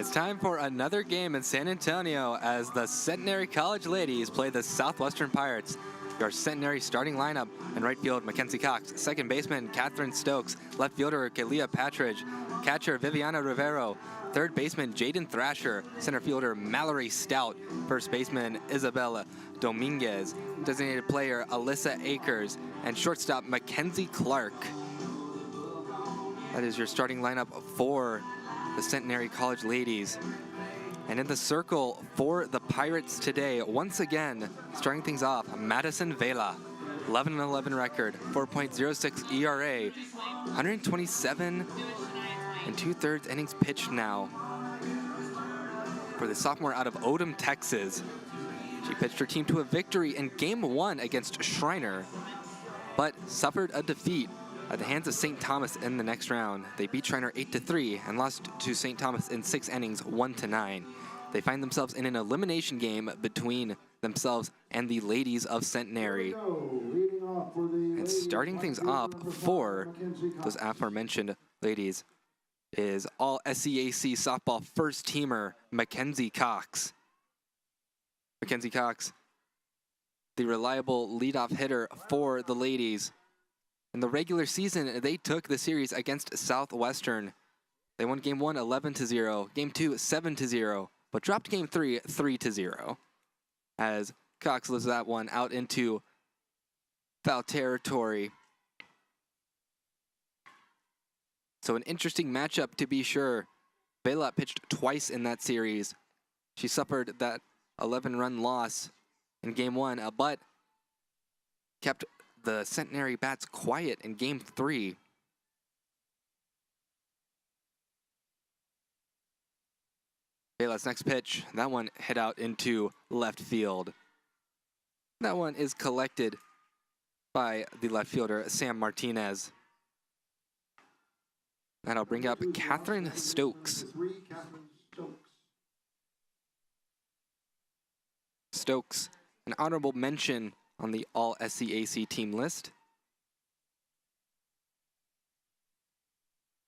It's time for another game in San Antonio as the Centenary College ladies play the Southwestern Pirates. Your Centenary starting lineup: in right field, Mackenzie Cox; second baseman, Catherine Stokes; left fielder, Kalia Patridge; catcher, Viviana Rivero; third baseman, Jaden Thrasher; center fielder, Mallory Stout; first baseman, Isabella Dominguez; designated player, Alyssa Akers; and shortstop, Mackenzie Clark. That is your starting lineup for the Centenary College ladies. And in the circle for the Pirates today, once again, starting things off, Madison Vela, 11-11 record, 4.06 ERA, 127 and 2/3 innings pitched now. For the sophomore out of Odom, Texas, she pitched her team to a victory in Game 1 against Schreiner, but suffered a defeat at the hands of St. Thomas in the next round. They beat Schreiner 8-3 and lost to St. Thomas in 6 innings, 1-9. They find themselves in an elimination game between themselves and the ladies of Centenary. And starting things off for those aforementioned ladies is all SCAC softball first teamer Mackenzie Cox. Mackenzie Cox, the reliable leadoff hitter for the ladies. In the regular season, they took the series against Southwestern. They won Game 1 11-0, Game 2 7-0, but dropped Game 3 3-0. As Cox lifts that one out into foul territory. So an interesting matchup to be sure. Vela pitched twice in that series. She suffered that 11-run loss in Game 1, but kept the Centenary bats quiet in Game 3. Vela's next pitch, that one hit out into left field. That one is collected by the left fielder, Sam Martinez. That'll bring up Catherine Stokes. Stokes, an honorable mention on the all-SCAC team list.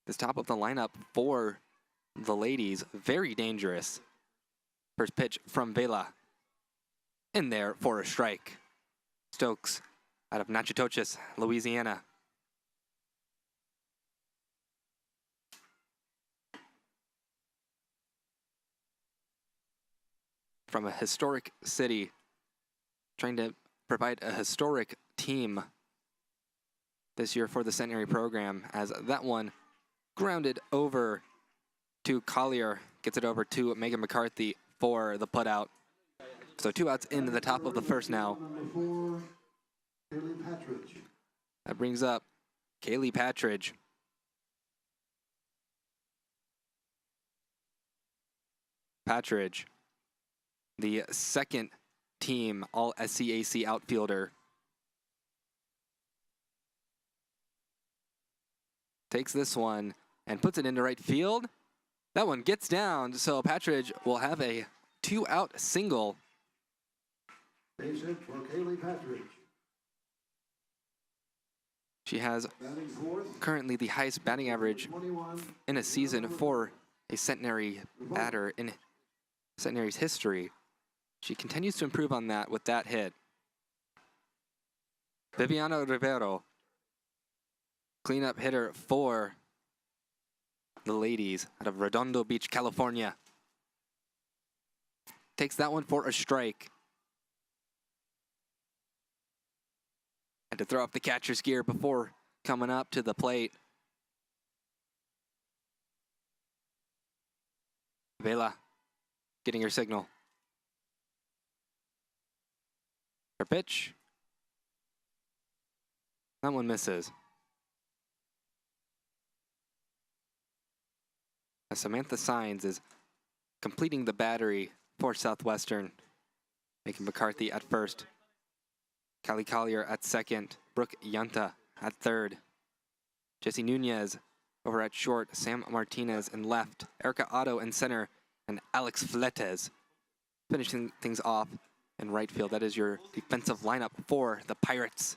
This top of the lineup for the ladies, very dangerous. First pitch from Vela. In there for a strike. Stokes out of Natchitoches, Louisiana. From a historic city, trying to provide a historic team this year for the Centenary program, as that one grounded over to Collier, gets it over to Megan McCarthy for the putout. So 2 outs into the top of the first now. That brings up Kaylee Patridge. Patridge, the second team all-SCAC outfielder. Takes this one and puts it into right field. That one gets down, so Patridge will have a 2-out single. Base hit for Kaylee Patridge. She has currently the highest batting average in a season for a Centenary batter in Centenary's history. She continues to improve on that with that hit. Viviana Rivero, cleanup hitter for the ladies out of Redondo Beach, California. Takes that one for a strike. Had to throw up the catcher's gear before coming up to the plate. Vela getting her signal. Her pitch. That one misses. As Samantha Sines is completing the battery for Southwestern, making McCarthy at first, Callie Collier at second, Brooke Yanta at third, Jesse Nunez over at short, Sam Martinez in left, Erica Otto in center, and Alex Fletes finishing things off in right field. That is your defensive lineup for the Pirates.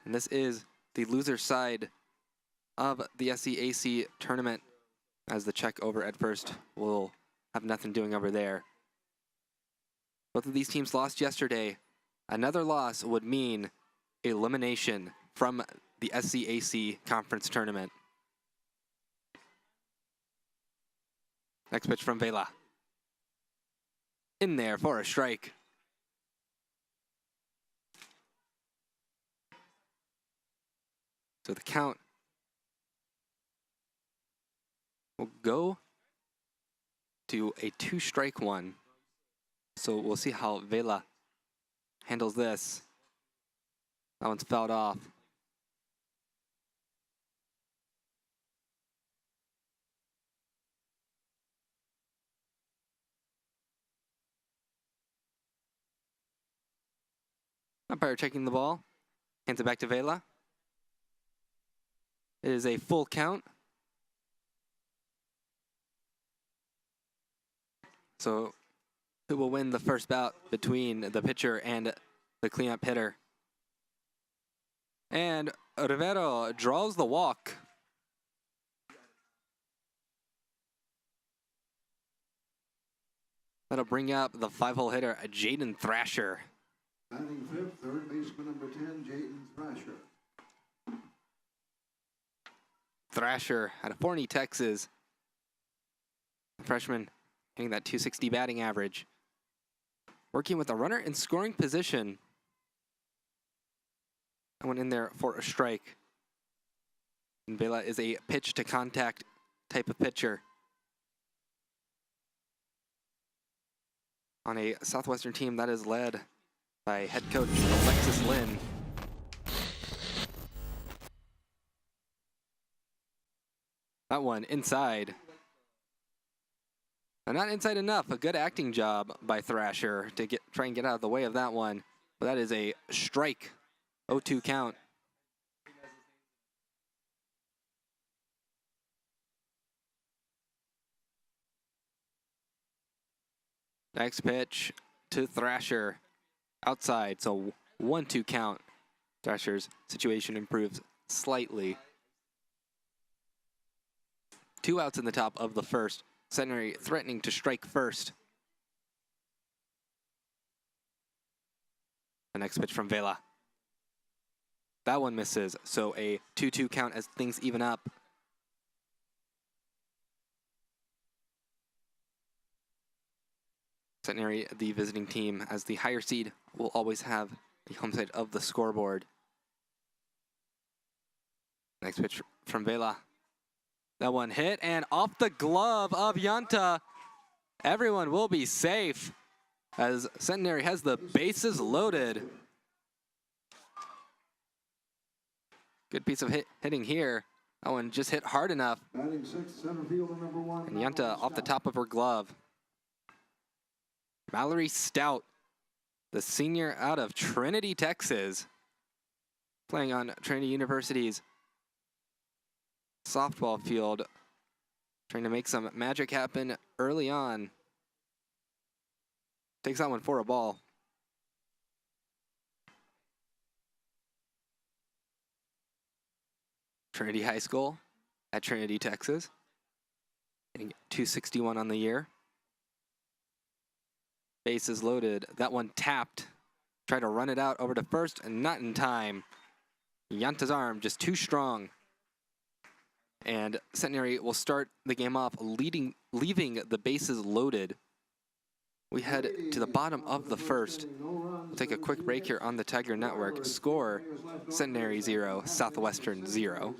And this is the loser side of the SCAC tournament as the check over at first will have nothing doing over there. Both of these teams lost yesterday. Another loss would mean elimination from the SCAC conference tournament. Next pitch from Vela. In there for a strike. So the count will go to a 2-strike one. So we'll see how Vela handles this. That one's fouled off. Umpire checking the ball. Hands it back to Vela. It is a full count. So who will win the first bout between the pitcher and the cleanup hitter? And Rivero draws the walk. That'll bring up the 5-hole hitter, Jaden Thrasher. Batting fifth, third baseman number 10, Jayden Thrasher. Thrasher out of Forney, Texas. Freshman hitting that .260 batting average. Working with a runner in scoring position. I went in there for a strike. And Vela is a pitch to contact type of pitcher. On a Southwestern team that is led by head coach Alexis Lynn. That one inside. Not inside enough. A good acting job by Thrasher to try and get out of the way of that one. But that is a strike. 0-2 count. Next pitch to Thrasher. Outside, so 1-2 count. Thrasher's situation improves slightly. 2 outs in the top of the first. Centenary threatening to strike first. The next pitch from Vela. That one misses, so a 2-2 count as things even up. Centenary, the visiting team, as the higher seed, will always have the home side of the scoreboard. Next pitch from Vela. That one hit and off the glove of Yanta. Everyone will be safe as Centenary has the bases loaded. Good piece of hitting here. That one just hit hard enough. Batting sixth, center fielder number 1. And Yanta off the top of her glove. Mallory Stout, the senior out of Trinity, Texas, playing on Trinity University's softball field, trying to make some magic happen early on. Takes that one for a ball. Trinity High School at Trinity, Texas, hitting .261 on the year. Bases loaded. That one tapped. Tried to run it out over to first and not in time. Yanta's arm just too strong. And Centenary will start the game off leaving the bases loaded. We head to the bottom of the first. We'll take a quick break here on the Tiger Network. Score, Centenary 0, Southwestern 0.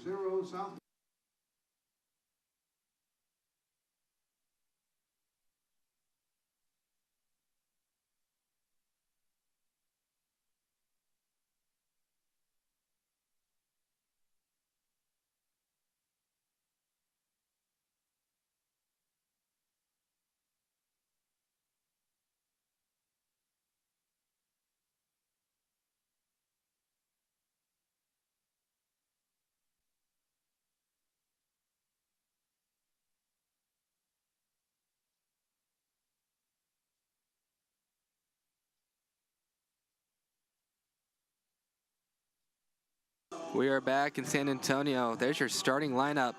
We are back in San Antonio. There's your starting lineup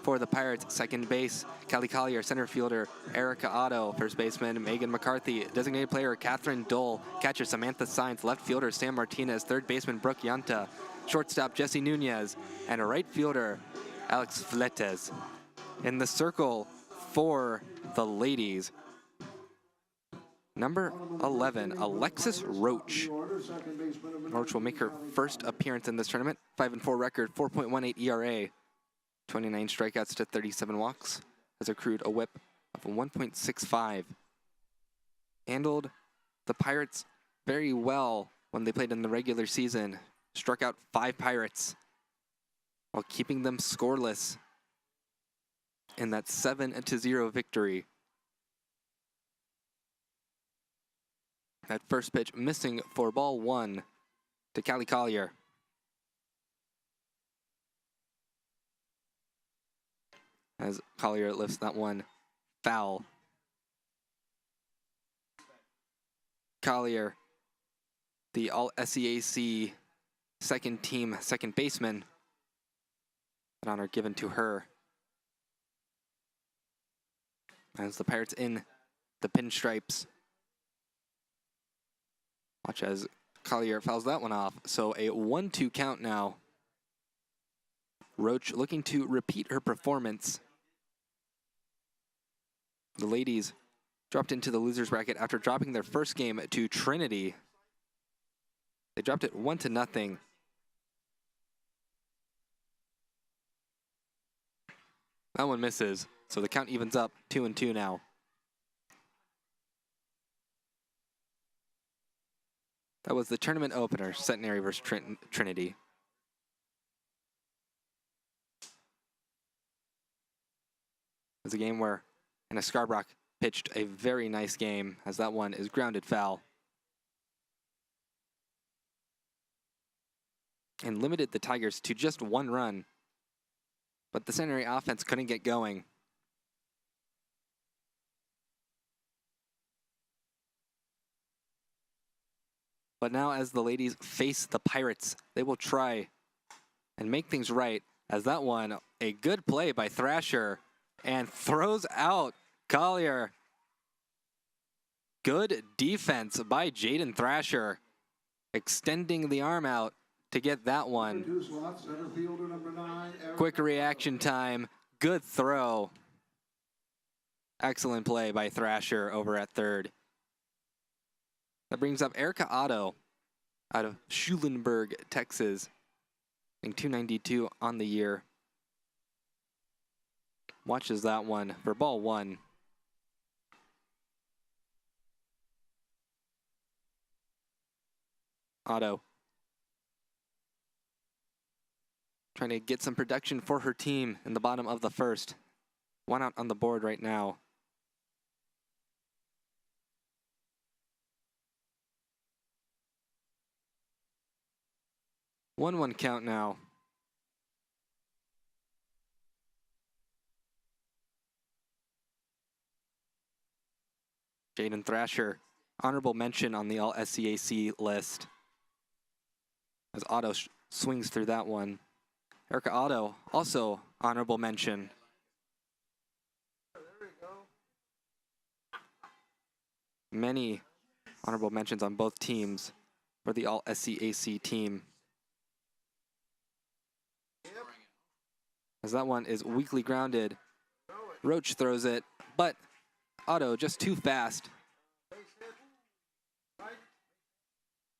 for the Pirates. Second base, Callie Collier. Center fielder, Erica Otto. First baseman, Megan McCarthy. Designated player, Catherine Dole. Catcher, Samantha Sainz. Left fielder, Sam Martinez. Third baseman, Brooke Yanta. Shortstop, Jesse Nunez. And a right fielder, Alex Fletes. In the circle for the ladies, number 11, Alexis Roach. Roach will make her first appearance in this tournament. 5-4 record, 4.18 ERA, 29 strikeouts to 37 walks. Has accrued a whip of 1.65. Handled the Pirates very well when they played in the regular season. Struck out 5 Pirates while keeping them scoreless in that 7-0 victory. That first pitch missing for ball 1 to Callie Collier. As Collier lifts that one foul. Collier, the All-SCAC second team second baseman. An honor given to her. As the Pirates in the pinstripes. Watch as Collier fouls that one off. So a 1-2 count now. Roach looking to repeat her performance. The ladies dropped into the losers bracket after dropping their first game to Trinity. They dropped it 1-0. That one misses, so the count evens up 2-2 now. That was the tournament opener, Centenary versus Trinity. It was a game where Anna Scarbrock pitched a very nice game, as that one is grounded foul. And limited the Tigers to just 1 run. But the Centenary offense couldn't get going. But now as the ladies face the Pirates, they will try and make things right, as that one, a good play by Thrasher, and throws out Collier. Good defense by Jaden Thrasher, extending the arm out to get that one. Quick reaction time, good throw. Excellent play by Thrasher over at third. That brings up Erica Otto out of Schulenburg, Texas, hitting .292 on the year. Watches that one for ball 1. Otto trying to get some production for her team in the bottom of the first. 1 out on the board right now. 1-1 count now. Jaden Thrasher, honorable mention on the All-SCAC list. As Otto swings through that one. Erica Otto, also honorable mention. Many honorable mentions on both teams for the All-SCAC team. As that one is weakly grounded. Roach throws it, but Otto just too fast.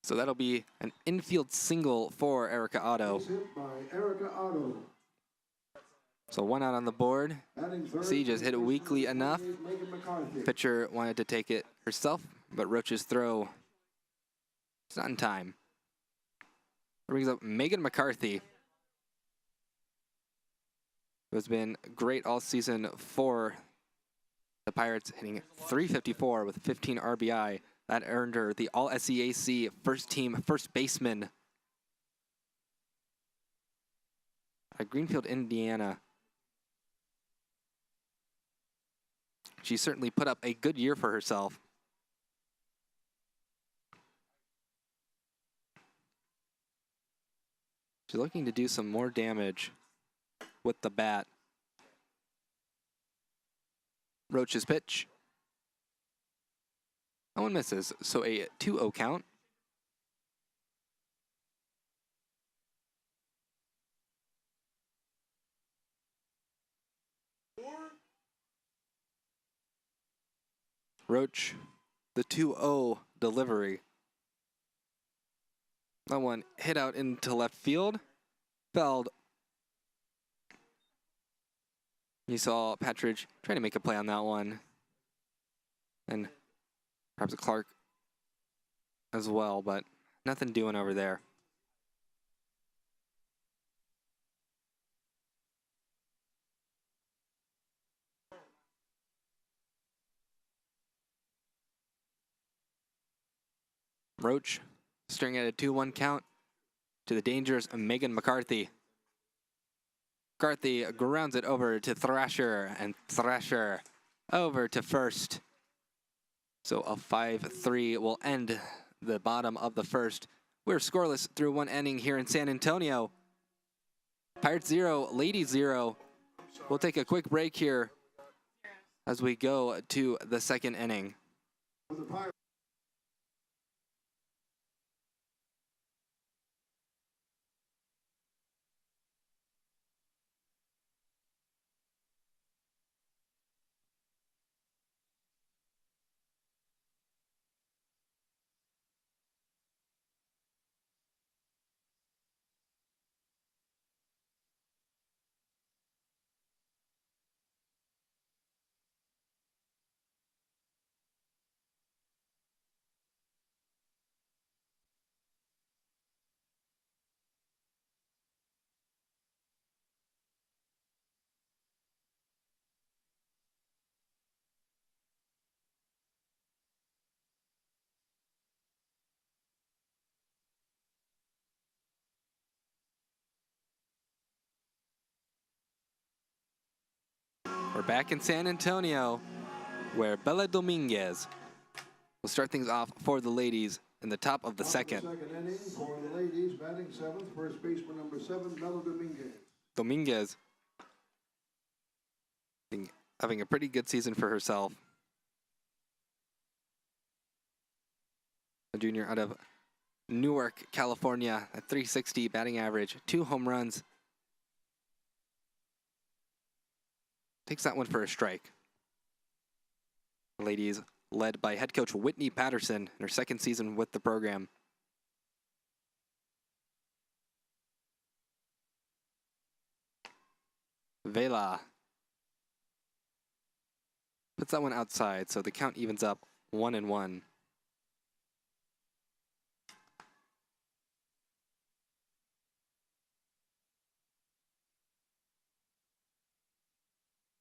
So that'll be an infield single for Erica Otto. So 1 out on the board. See, just hit it weakly enough. Pitcher wanted to take it herself, but Roach's throw is not in time. That brings up Megan McCarthy, who has been great all season for the Pirates, hitting .354 with 15 RBI. That earned her the All-SCAC first team first baseman at Greenfield, Indiana. She certainly put up a good year for herself. She's looking to do some more damage with the bat. Roach's pitch. That one misses, so a 2-0 count. Roach, the 2-0 delivery. That one hit out into left field. Fouled. You saw Patridge trying to make a play on that one. And perhaps a Clark as well, but nothing doing over there. Roach staring at a 2-1 count to the dangerous Megan McCarthy. McCarthy grounds it over to Thrasher, and Thrasher over to first. So a 5-3 will end the bottom of the first. We're scoreless through one inning here in San Antonio. Pirates 0, Ladies 0. We'll take a quick break here as we go to the second inning. We're back in San Antonio, where Bella Dominguez will start things off for the ladies in the top of the second. Second inning for the ladies, batting seventh, first baseman number 7, Bella Dominguez. Dominguez having a pretty good season for herself. A junior out of Newark, California, at 360 batting average, 2 home runs. Takes that one for a strike. The ladies led by head coach Whitney Patterson in her second season with the program. Vela puts that one outside, so the count evens up 1-1.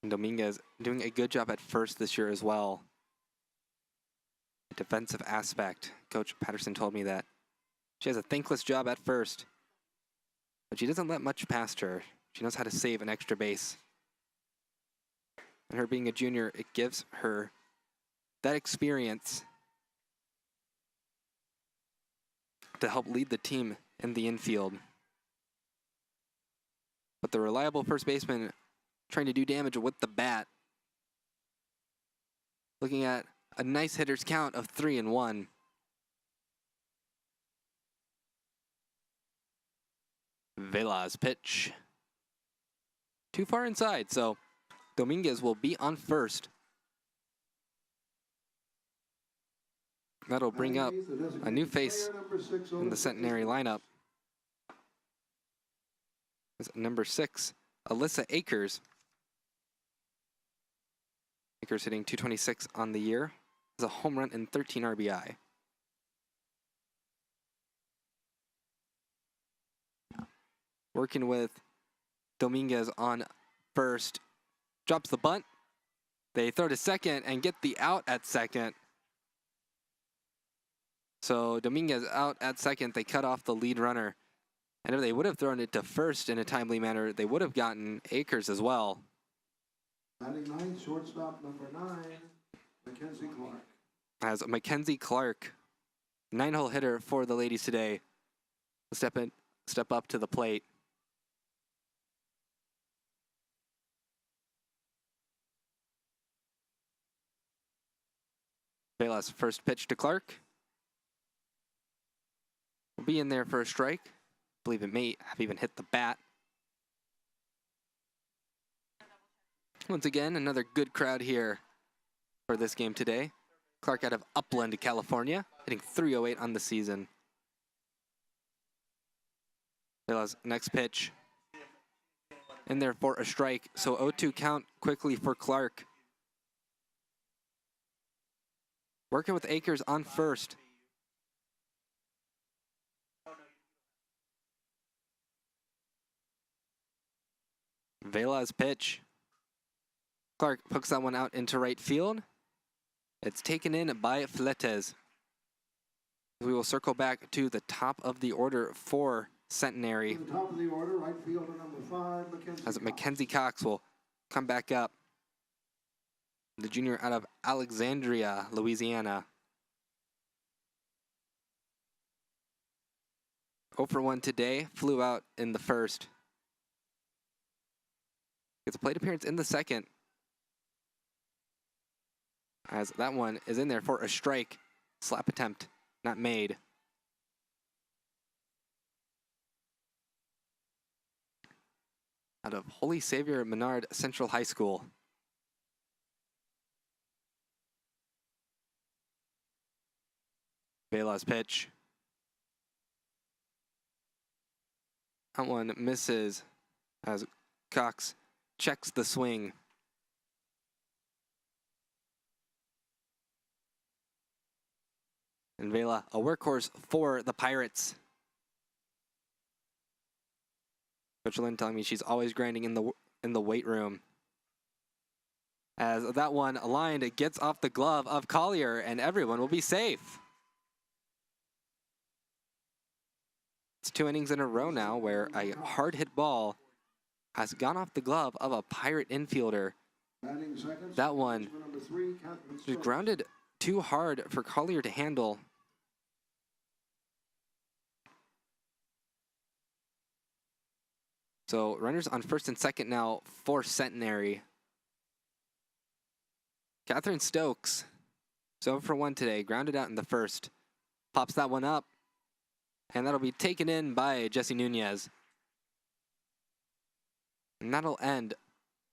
Dominguez doing a good job at first this year as well. The defensive aspect. Coach Patterson told me that she has a thankless job at first, but she doesn't let much past her. She knows how to save an extra base. And her being a junior, it gives her that experience to help lead the team in the infield. But the reliable first baseman trying to do damage with the bat. Looking at a nice hitter's count of 3-1. Vela's pitch. Too far inside, so Dominguez will be on first. That'll bring up a new face in the Centenary lineup. It's number 6, Alyssa Akers. Akers hitting .226 on the year. Has a home run and 13 RBI. Working with Dominguez on first. Drops the bunt. They throw to second and get the out at second. So Dominguez out at second. They cut off the lead runner. And if they would have thrown it to first in a timely manner, they would have gotten Akers as well. Batting ninth, shortstop number 9, Mackenzie Clark. As Mackenzie Clark, 9-hole hitter for the ladies today, will step up to the plate. Vela's first pitch to Clark. Will be in there for a strike. I believe it may have even hit the bat. Once again, another good crowd here for this game today. Clark out of Upland, California, hitting .308 on the season. Vela's next pitch in there for a strike. So 0-2 count quickly for Clark. Working with Akers on first. Vela's pitch. Clark pokes that one out into right field. It's taken in by Fletes. We will circle back to the top of the order for Centenary. To the top of the order, right fielder number 5, Mackenzie As Cox. Mackenzie Cox will come back up. The junior out of Alexandria, Louisiana. 0 for 1 today, flew out in the first. Gets a plate appearance in the second. As that one is in there for a strike. Slap attempt, not made. Out of Holy Savior Menard Central High School. Vela's pitch. That one misses as Cox checks the swing. And Vela, a workhorse for the Pirates. Coach Lynn telling me she's always grinding in the weight room. As that one aligned, it gets off the glove of Collier, and everyone will be safe. It's 2 innings in a row now where a hard hit ball has gone off the glove of a Pirate infielder. That one was grounded too hard for Collier to handle. So runners on first and second now for Centenary. Catherine Stokes, 0 for 1 today, grounded out in the first. Pops that one up, and that'll be taken in by Jesse Nunez. And that'll end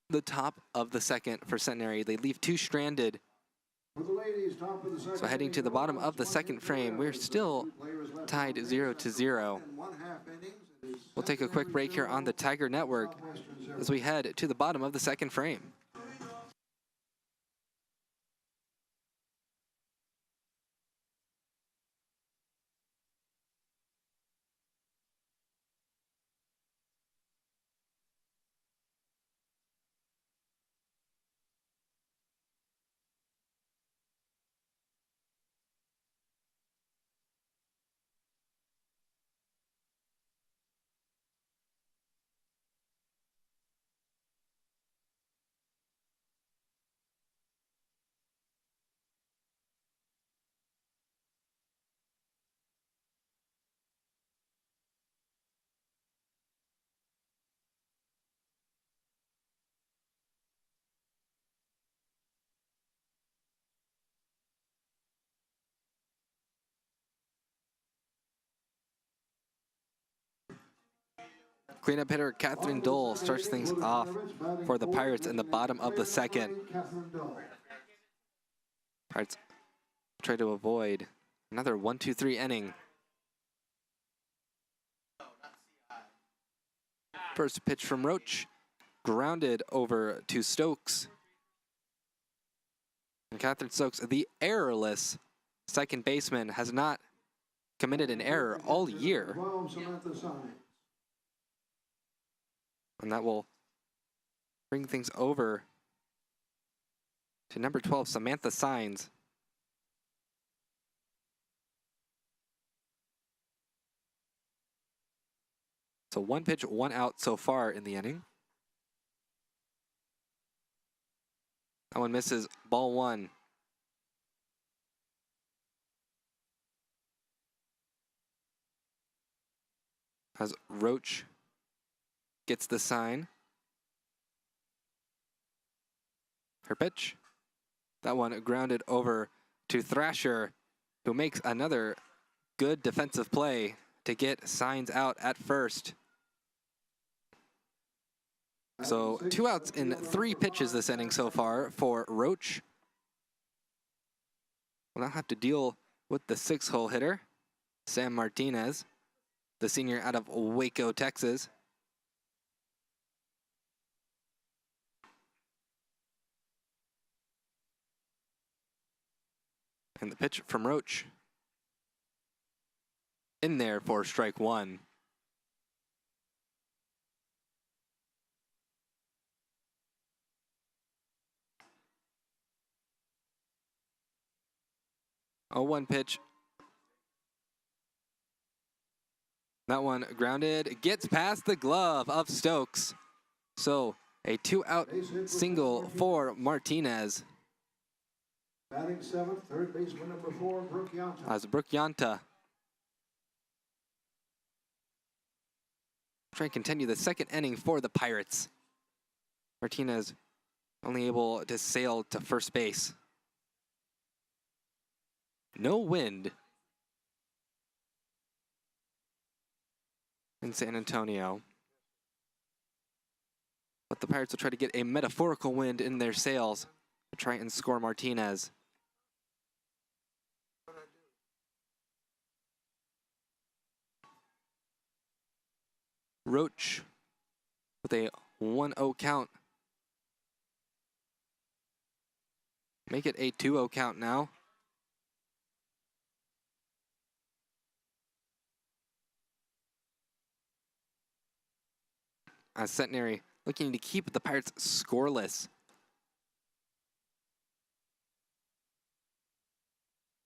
the top of the second for Centenary. They leave 2 stranded. For the ladies, top of the second So heading to the bottom of the second frame, we're still tied 0-0. We'll take a quick break here on the Tiger Network as we head to the bottom of the second frame. Cleanup hitter Catherine Dole starts things off for the Pirates in the bottom of the second. Pirates try to avoid another 1-2-3 inning. First pitch from Roach, grounded over to Stokes. And Catherine Stokes, the errorless second baseman, has not committed an error all year. And that will bring things over to number 12, Samantha Signs. So 1 pitch, 1 out so far in the inning. That one misses, ball 1. As Roach gets the sign. Her pitch. That one grounded over to Thrasher, who makes another good defensive play to get signs out at first. So 2 outs in 3 pitches this inning so far for Roach. Will now have to deal with the 6-hole hitter, Sam Martinez, the senior out of Waco, Texas. And the pitch from Roach in there for strike 1. A 1 pitch. That one grounded, gets past the glove of Stokes. So a 2-out single for Martinez. Batting 7th, third baseman number 4, Brooke Yanta. As Brooke Yanta trying to continue the 2nd inning for the Pirates. Martinez only able to sail to first base. No wind in San Antonio. But the Pirates will try to get a metaphorical wind in their sails to try and score Martinez. Roach with a 1-0 count. Make it a 2-0 count now. As Centenary looking to keep the Pirates scoreless.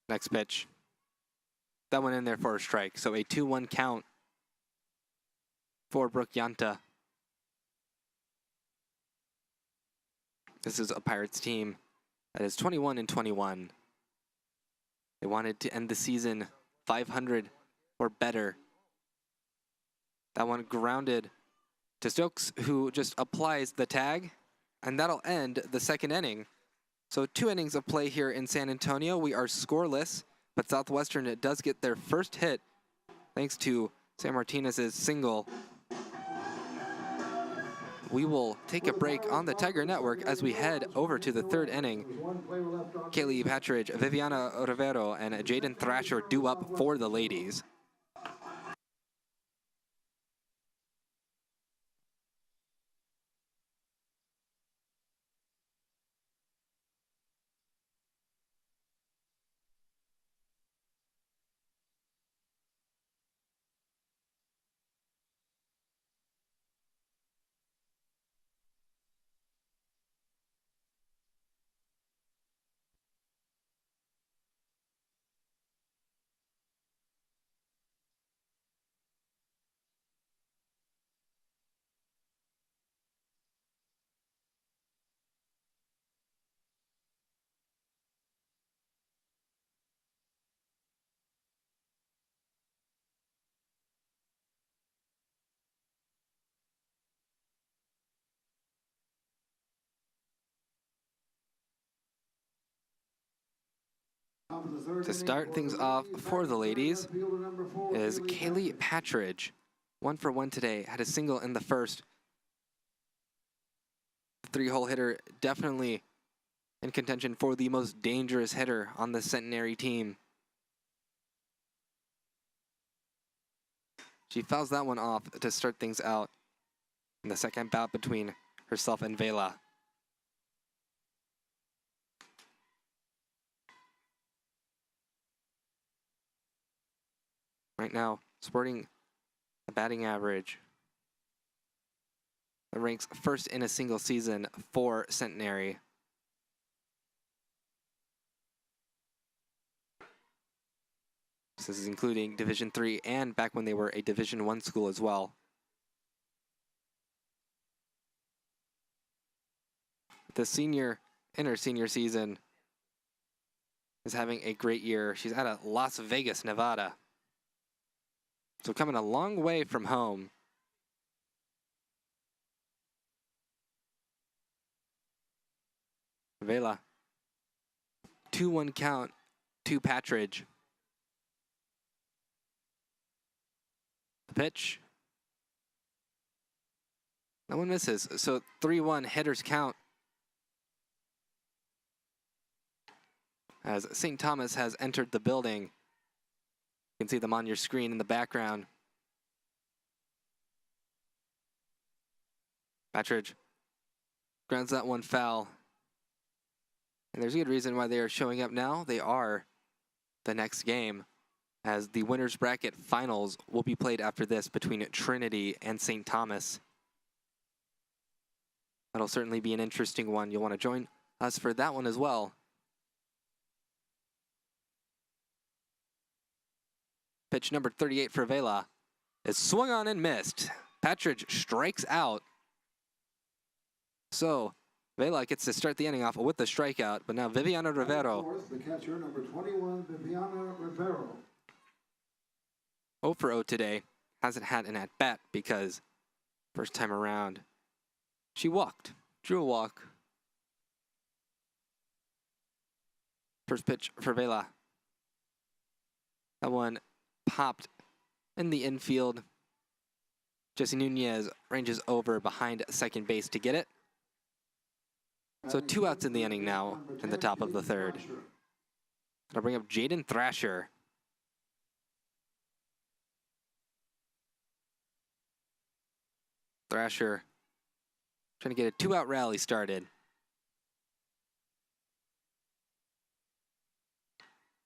Next pitch. That one in there for a strike. So a 2-1 count for Brooke Yanta. This is a Pirates team that is 21-21. They wanted to end the season 500 or better. That one grounded to Stokes, who just applies the tag, and that'll end the 2nd inning. So 2 innings of play here in San Antonio. We are scoreless, but Southwestern does get their first hit thanks to Sam Martinez's single. We will take a break on the Tiger Network as we head over to the 3rd inning. Kaylee Patridge, Viviana Rivero, and Jaden Thrasher due up for the ladies. To start things off for the ladies is Kaylee Patridge. 1 for 1 today, had a single in the first. The 3-hole hitter definitely in contention for the most dangerous hitter on the Centenary team. She fouls that one off to start things out in the 2nd bout between herself and Vela. Right now, sporting a batting average that ranks 1st in a single season for Centenary. This is including Division III and back when they were a Division I school as well. The senior in her senior season is having a great year. She's out of Las Vegas, Nevada. So coming a long way from home. Vela, 2-1 count to Patridge. The pitch. That one misses. So 3-1 hitters count. As St. Thomas has entered the building. You can see them on your screen in the background. Patridge grounds that one foul. And there's a good reason why they are showing up now. They are the next game, as the winner's bracket finals will be played after this between Trinity and St. Thomas. That'll certainly be an interesting one. You'll want to join us for that one as well. Pitch number 38 for Vela is swung on and missed. Patridge strikes out. So Vela gets to start the inning off with the strikeout, but now Viviana Rivero. Fourth, the catcher, number 21, Viviana Rivero. 0 for 0 today. Hasn't had an at-bat because first time around, she walked, drew a walk. First pitch for Vela. That one popped in the infield. Jesse Nunez ranges over behind second base to get it. So 2 outs in the inning now in the top of the third. I'll bring up Jaden Thrasher. Thrasher trying to get a 2-out rally started.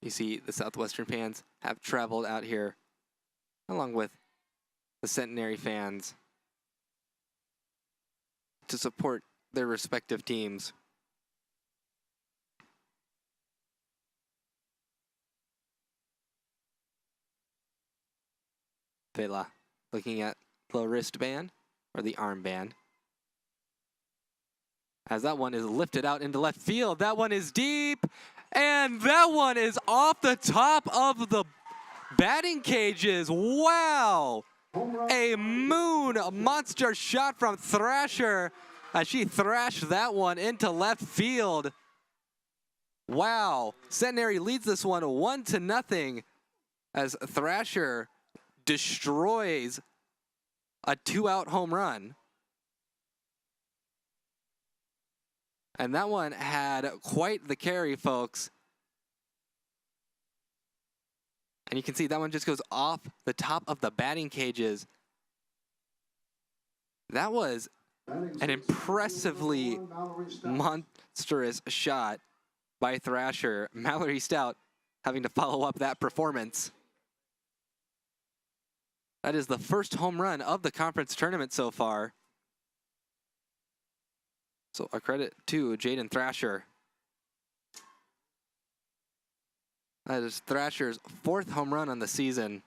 You see the Southwestern fans have traveled out here along with the Centenary fans to support their respective teams. Vela looking at the wristband or the armband. As that one is lifted out into left field. That one is deep. And that one is off the top of the batting cages. Wow. A moon monster shot from Thrasher as she thrashed that one into left field. Wow. Centenary leads this one 1-0 as Thrasher destroys a 2-out home run. And that one had quite the carry, folks. And you can see that one just goes off the top of the batting cages. That was an impressively monstrous shot by Thrasher. Mallory Stout having to follow up that performance. That is the first home run of the conference tournament so far. So a credit to Jaden Thrasher. That is Thrasher's 4th home run on the season.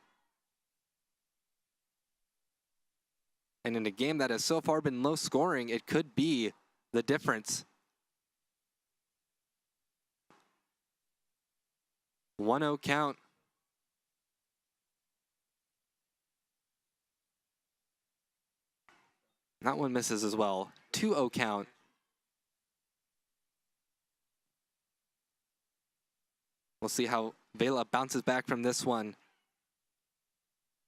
And in a game that has so far been low scoring, it could be the difference. 1-0 count. That one misses as well. 2-0 count. We'll see how Vela bounces back from this one.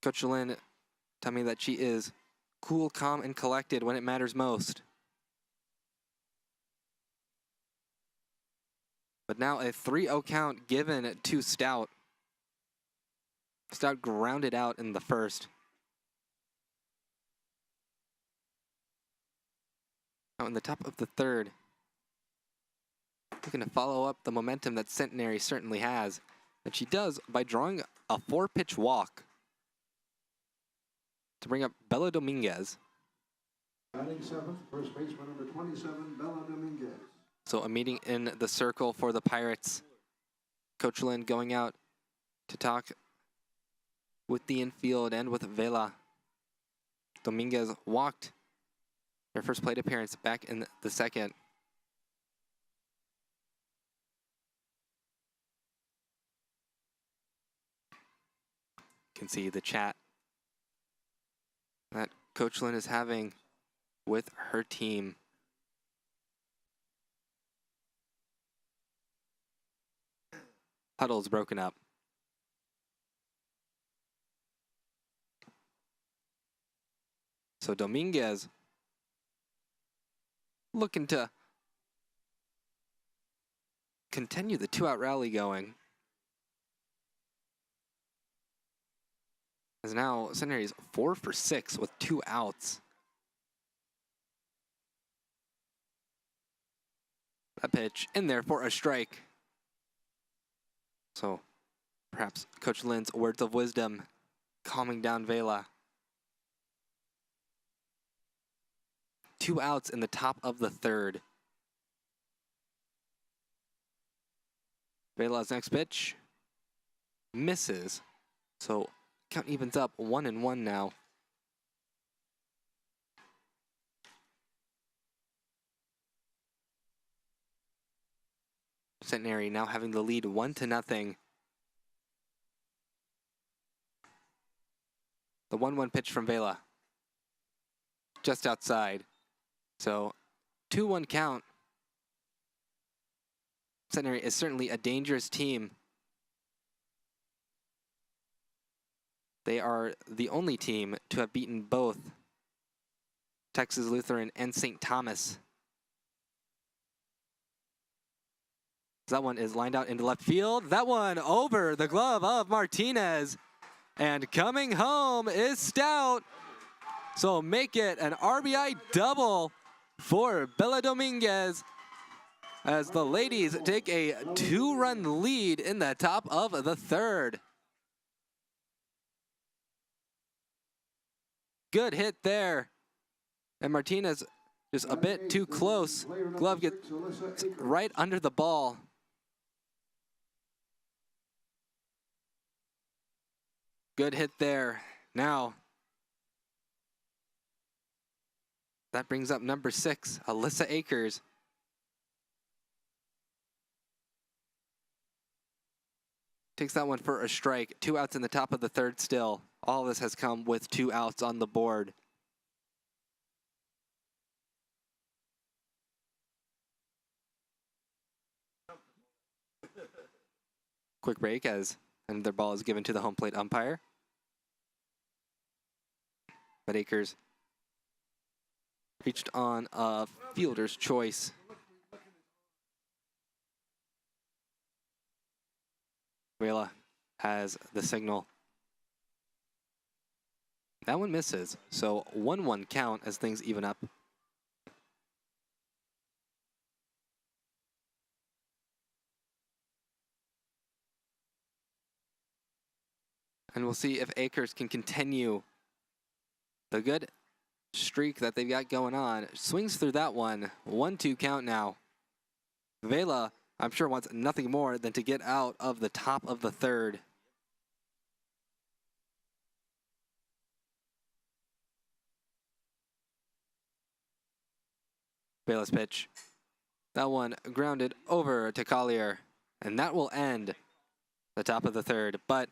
Coach Lynn telling me that she is cool, calm, and collected when it matters most. But now a 3-0 count given to Stout. Stout grounded out in the first. Now in the top of the third. Looking to follow up the momentum that Centenary certainly has. And she does by drawing a 4-pitch walk to bring up Bella Dominguez. Batting 7th, first baseman number 27, Bella Dominguez. So a meeting in the circle for the Pirates. Coach Lynn going out to talk with the infield and with Vela. Dominguez walked their first plate appearance back in the second. You can see the chat that Coach Lynn is having with her team. huddle's broken up. So Dominguez looking to continue the 2-out rally going. As now Centenary's 4 for 6 with 2 outs. That pitch in there for a strike. So perhaps Coach Lynn's words of wisdom calming down Vela. 2 outs in the top of the 3rd. Vela's next pitch misses. So count evens up 1-1 now. Centenary now having the lead 1-0. The 1-1 pitch from Vela. Just outside. So 2-1 count. Centenary is certainly a dangerous team. They are the only team to have beaten both Texas Lutheran and St. Thomas. That one is lined out into left field. That one over the glove of Martinez. And coming home is Stout. So make it an RBI double for Bella Dominguez as the ladies take a 2-run lead in the top of the 3rd. Good hit there. And Martinez just a bit too close. Glove gets right under the ball. Good hit there. Now, that brings up number 6, Alyssa Akers. Takes that one for a strike. 2 outs in the top of the 3rd still. All this has come with 2 outs on the board. Quick break as another ball is given to the home plate umpire. But Akers reached on a fielder's choice. Vela has the signal. That one misses, so 1-1 count as things even up. And we'll see if Akers can continue the good streak that they've got going on. Swings through that one. 1-2 count now. Vela, I'm sure, wants nothing more than to get out of the top of the 3rd. Vela's pitch. That one grounded over to Collier. And that will end the top of the 3rd. But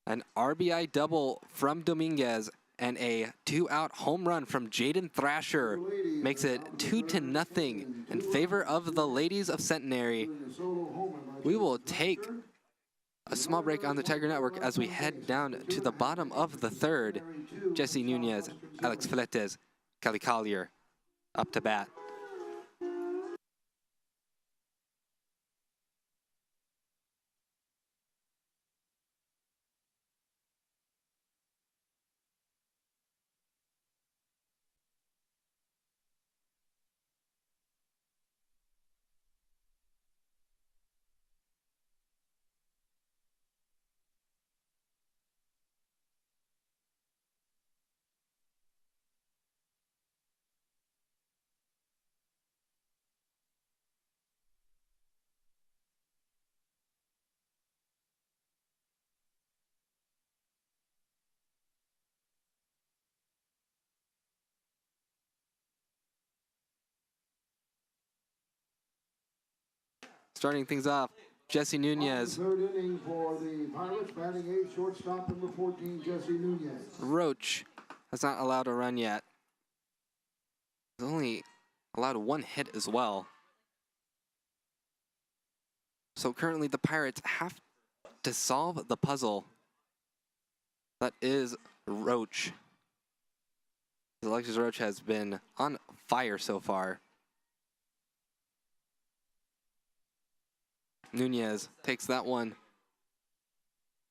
an RBI double from Dominguez and a 2-out home run from Jaden Thrasher makes it 2-0 in favor of the ladies of Centenary. We will take a small break on the Tiger Network as we head down to the bottom of the 3rd. Jesse Nunez, Alex Fletes, Kelly Collier up to bat. Starting things off, Jesse Nunez. 3rd inning for the Pirates, batting 8th, shortstop number 14, Jesse Nunez. Roach has not allowed a run yet. He's only allowed 1 hit as well. So currently the Pirates have to solve the puzzle that is Roach. Alexis Roach has been on fire so far. Nunez takes that one.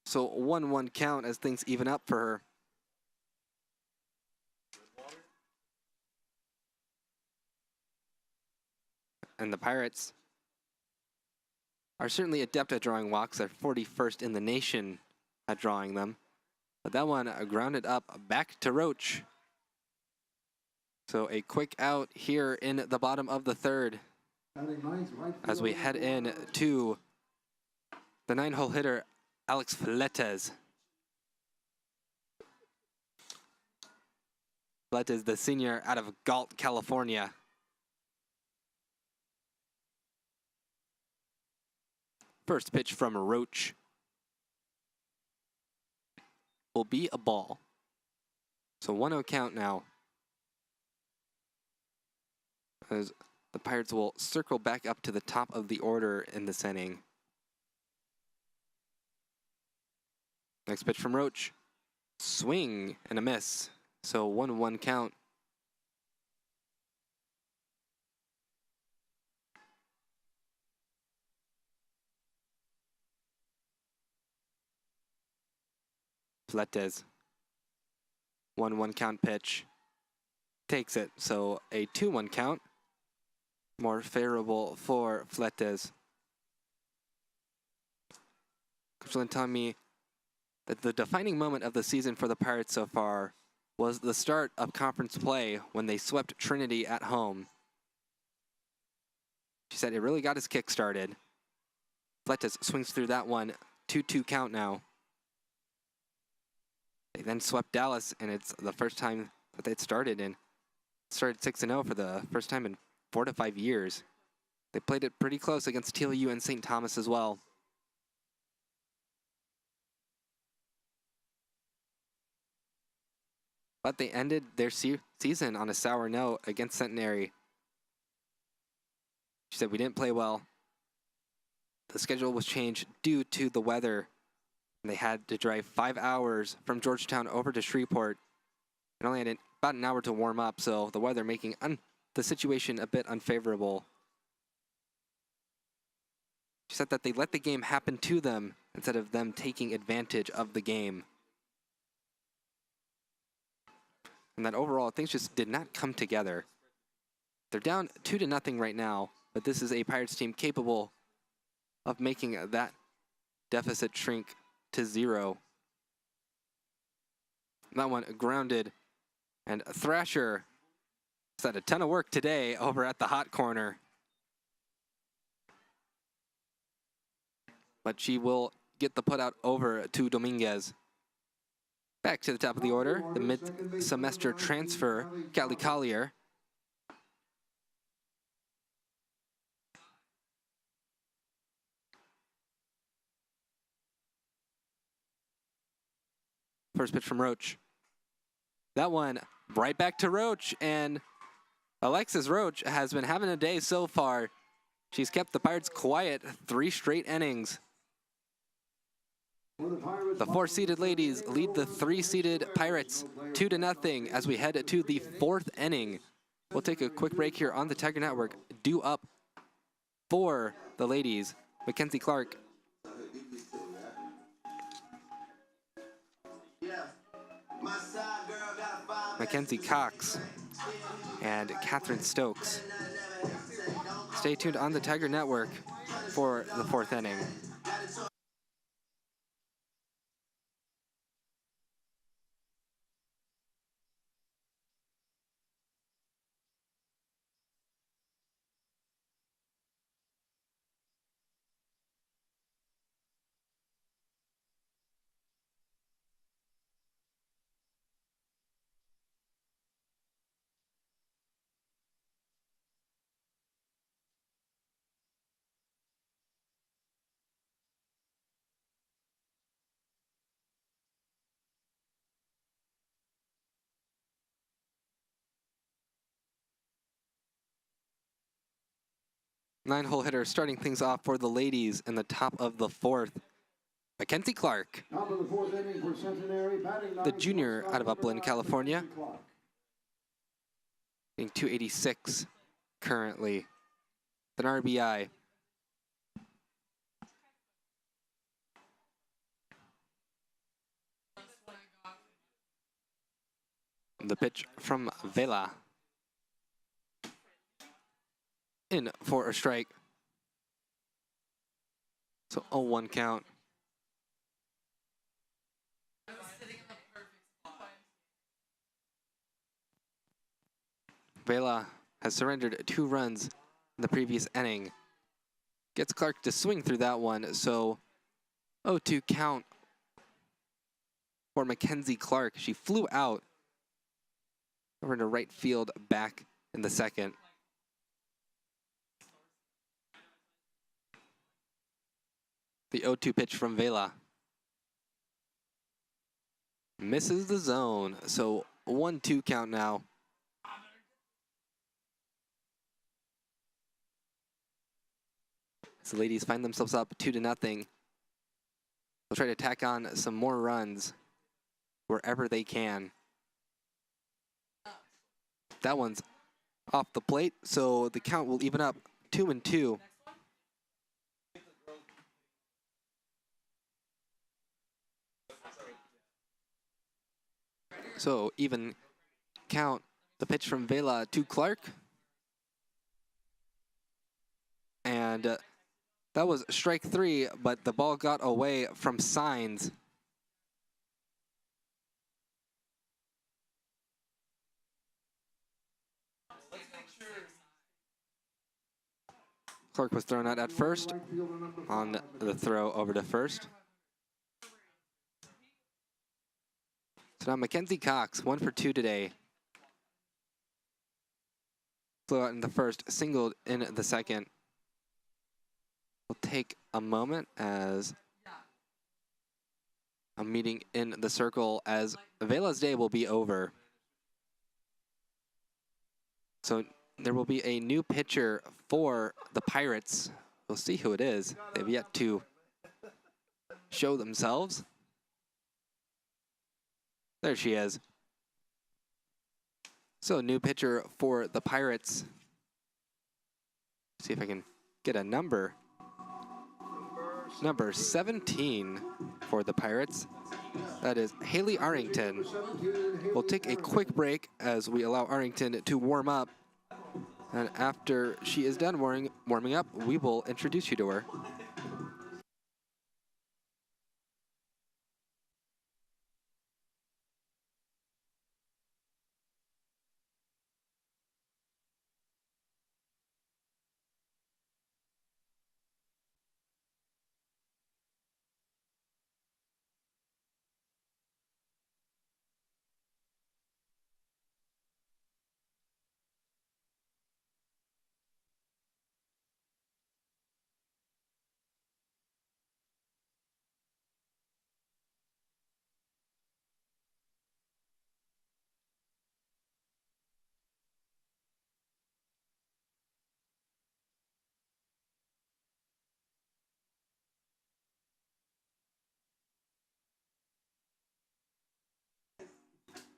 So 1-1 count as things even up for her. And the Pirates are certainly adept at drawing walks. They're 41st in the nation at drawing them. But that one grounded up back to Roach. So a quick out here in the bottom of the third as we head in to the 9-hole hitter, Alex Fletes. Fletes, the senior out of Galt, California. First pitch from Roach will be a ball. So 1-0 count now, as the Pirates will circle back up to the top of the order in this inning. Next pitch from Roach. Swing and a miss. So 1-1 count. Fletes. 1-1 count pitch. Takes it. So a 2-1 count. More favorable for Fletes. Coach Lynn telling me that the defining moment of the season for the Pirates so far was the start of conference play when they swept Trinity at home. She said it really got his kick started. Fletes swings through that one. 2-2 count now. They then swept Dallas, and it's the first time that they'd started 6-0 for the first time in 4 to 5 years. They played it pretty close against TLU and St. Thomas as well. But they ended their season on a sour note against Centenary. She said, we didn't play well. The schedule was changed due to the weather. And they had to drive 5 hours from Georgetown over to Shreveport. And only had about an hour to warm up, so the weather making the situation a bit unfavorable. She said that they let the game happen to them instead of them taking advantage of the game. And that overall, things just did not come together. They're down 2-0 right now, but this is a Pirates team capable of making that deficit shrink to 0. That one grounded, and Thrasher has had a ton of work today over at the hot corner. But she will get the putout over to Dominguez. Back to the top of the order, the mid-semester transfer, Callie Collier. First pitch from Roach. That one right back to Roach, and Alexis Roach has been having a day so far. She's kept the Pirates quiet 3 straight innings. The 4-seeded ladies lead the 3-seeded Pirates 2-0 as we head to the 4th inning. We'll take a quick break here on the Tiger Network. Due up for the ladies, Mackenzie Clark. Mackenzie Cox and Catherine Stokes. Stay tuned on the Tiger Network for the 4th inning. Nine-hole hitter starting things off for the ladies in the top of the 4th. Mackenzie Clark, Top of the fourth inning for Centenary, batting the ninth, junior shortstop out of number Upland, 9, California, Mackenzie Clark. hitting 286 currently. An RBI. The pitch from Vela. In for a strike. So 0-1 count. Vela has surrendered 2 runs in the previous inning. Gets Clark to swing through that one, so 0-2 count for Mackenzie Clark. She flew out over into right field back in the second. The 0-2 pitch from Vela. Misses the zone, so 1-2 count now. So the ladies find themselves up 2-0. They'll try to tack on some more runs wherever they can. That one's off the plate, so the count will even up 2-2. So even count. The pitch from Vela to Clark. And that was strike 3, but the ball got away from Signs. Clark was thrown out at first on the throw over to first. So now Mackenzie Cox, 1 for 2 today. Flew out in the first, singled in the second. We'll take a moment as a meeting in the circle as Vela's day will be over. So there will be a new pitcher for the Pirates. We'll see who it is. They've yet to show themselves. There she is. So new pitcher for the Pirates. See if I can get a number. Number 17 for the Pirates. That is Haley Arrington. We'll take a quick break as we allow Arrington to warm up. And after she is done warming up, we will introduce you to her.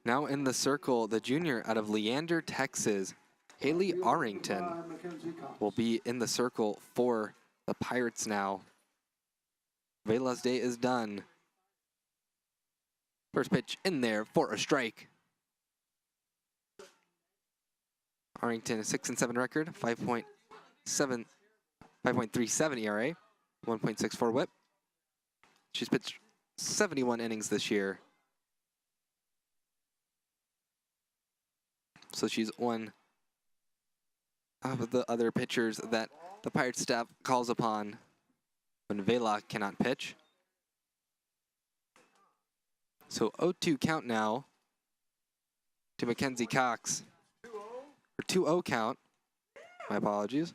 Now in the circle, the junior out of Leander, Texas, Haley Arrington, will be in the circle for the Pirates now. Vela's day is done. First pitch in there for a strike. Arrington, 6-7 record, 5.37 ERA, 1.64 WHIP. She's pitched 71 innings this year. So she's one of the other pitchers that the Pirates staff calls upon when Vela cannot pitch. So 0-2 count now to Mackenzie Cox. Or 2-0 count. My apologies.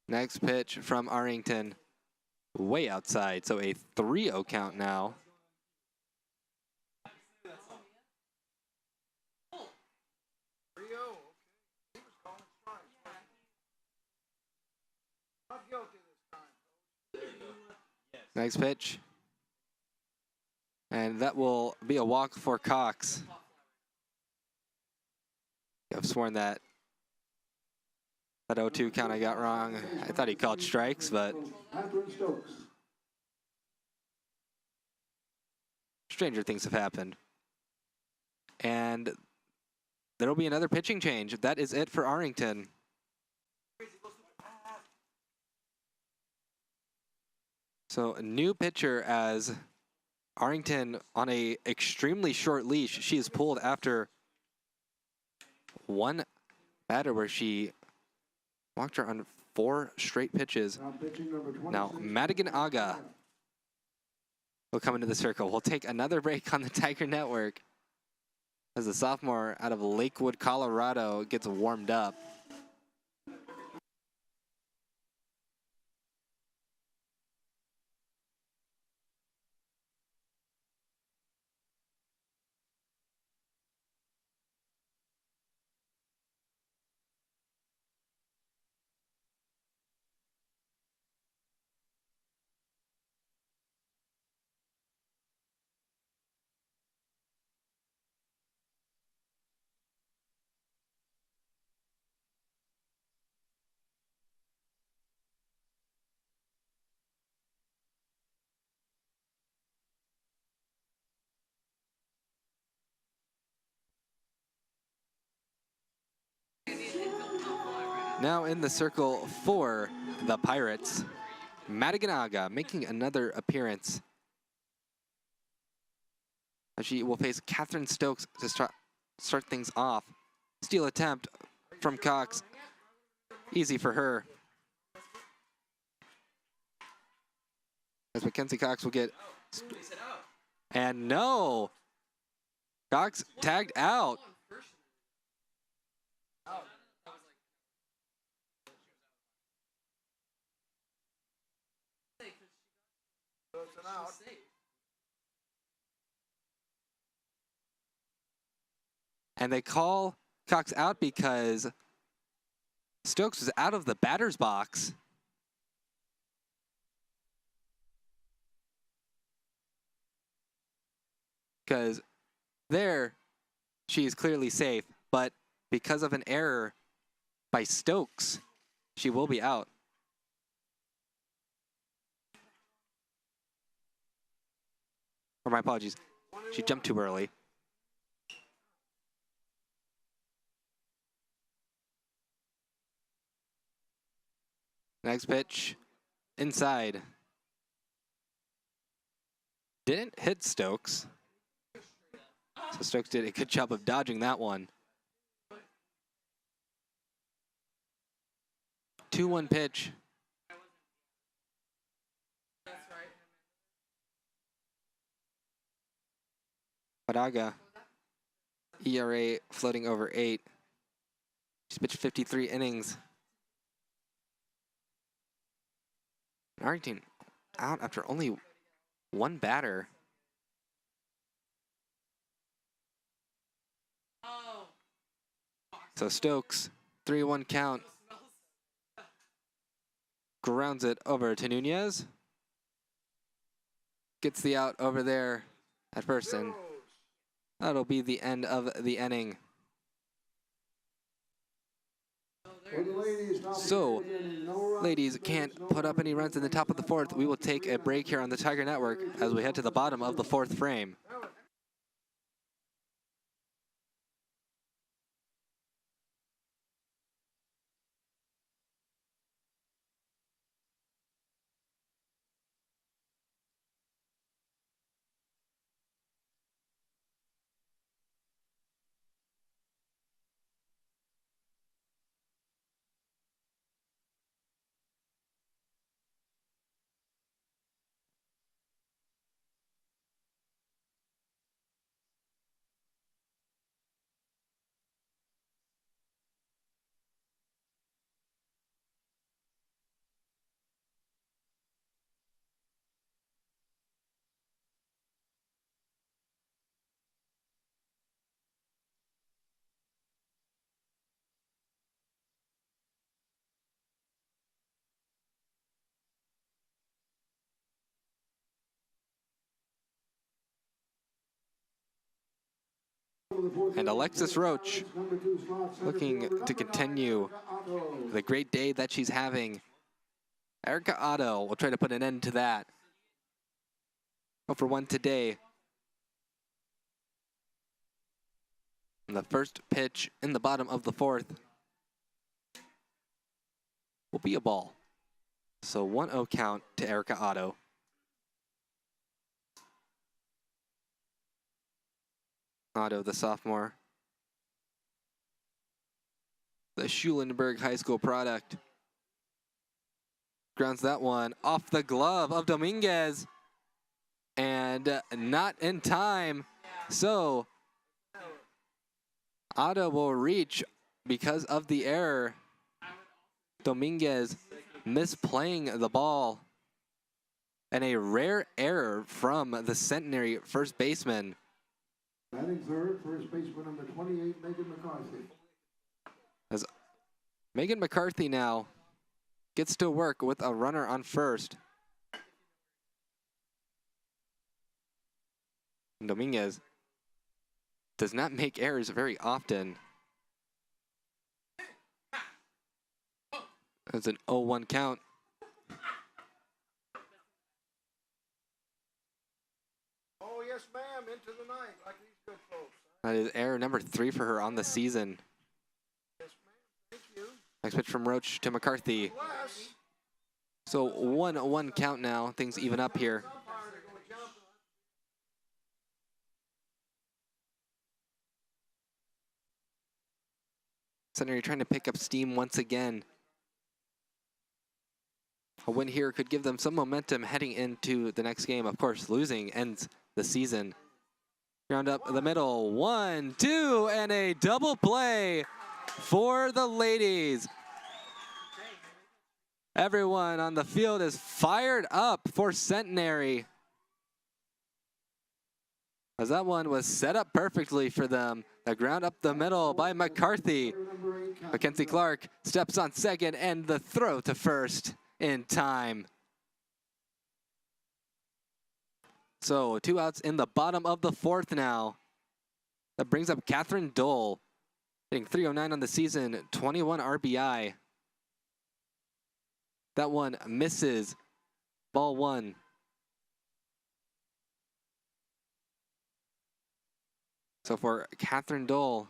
Next pitch from Arrington. Way outside, so a 3-0 count now. Next pitch. And that will be a walk for Cox. I've sworn that 0-2 count I got wrong. I thought he called strikes, but stranger things have happened. And there will be another pitching change. That is it for Arlington. So a new pitcher as Arlington on a extremely short leash. She is pulled after one batter where she walked her on 4 straight pitches. Now Madigan Aga will come into the circle. We'll take another break on the Tiger Network as the sophomore out of Lakewood, Colorado gets warmed up. Now in the circle for the Pirates, Madigan Aga making another appearance. She will face Catherine Stokes to start things off. Steal attempt from Cox. Easy for her. As Mackenzie Cox will get... And no! Cox tagged out. And they call Cox out because Stokes was out of the batter's box. Because there, she is clearly safe, but because of an error by Stokes, she will be out. Or my apologies, she jumped too early. Next pitch, inside. Didn't hit Stokes. So Stokes did a good job of dodging that one. 2-1 pitch. Padaga, ERA floating over 8. She's pitched 53 innings. Arlington out after only one batter. So Stokes, 3-1 count. Grounds it over to Nunez. Gets the out over there at first, and that'll be the end of the inning. So, ladies can't put up any runs in the top of the 4th. We will take a break here on the Tiger Network as we head to the bottom of the 4th frame. And Alexis Roach looking to continue the great day that she's having. Erica Otto will try to put an end to that. 0 for 1 today. And the first pitch in the bottom of the fourth will be a ball. So 1-0 count to Erica Otto. Otto, the sophomore. The Schulenburg High School product. Grounds that one off the glove of Dominguez. And not in time. So Otto will reach because of the error. Dominguez misplaying the ball. And a rare error from the Centenary first baseman. Batting third, first baseman number 28, Megan McCarthy. As Megan McCarthy now gets to work with a runner on first. Dominguez does not make errors very often. That's an 0-1 count. Oh, yes, ma'am, into the night, like these good folks. That is error number 3 for her on the season. Yes, ma'am, thank you. Next pitch from Roach to McCarthy. Bless. So 1-1 count now. Things even up here. Centenary trying to pick up steam once again. A win here could give them some momentum heading into the next game. Of course, losing ends the season. Ground up the middle. 1-2, and a double play for the ladies. Everyone on the field is fired up for Centenary, as that one was set up perfectly for them. The ground up the middle by McCarthy. Mackenzie Clark steps on second, and the throw to first in time. So 2 outs in the bottom of the fourth now. That brings up Catherine Dole, hitting .309 on the season, 21 RBI. That one misses. Ball 1. So for Catherine Dole,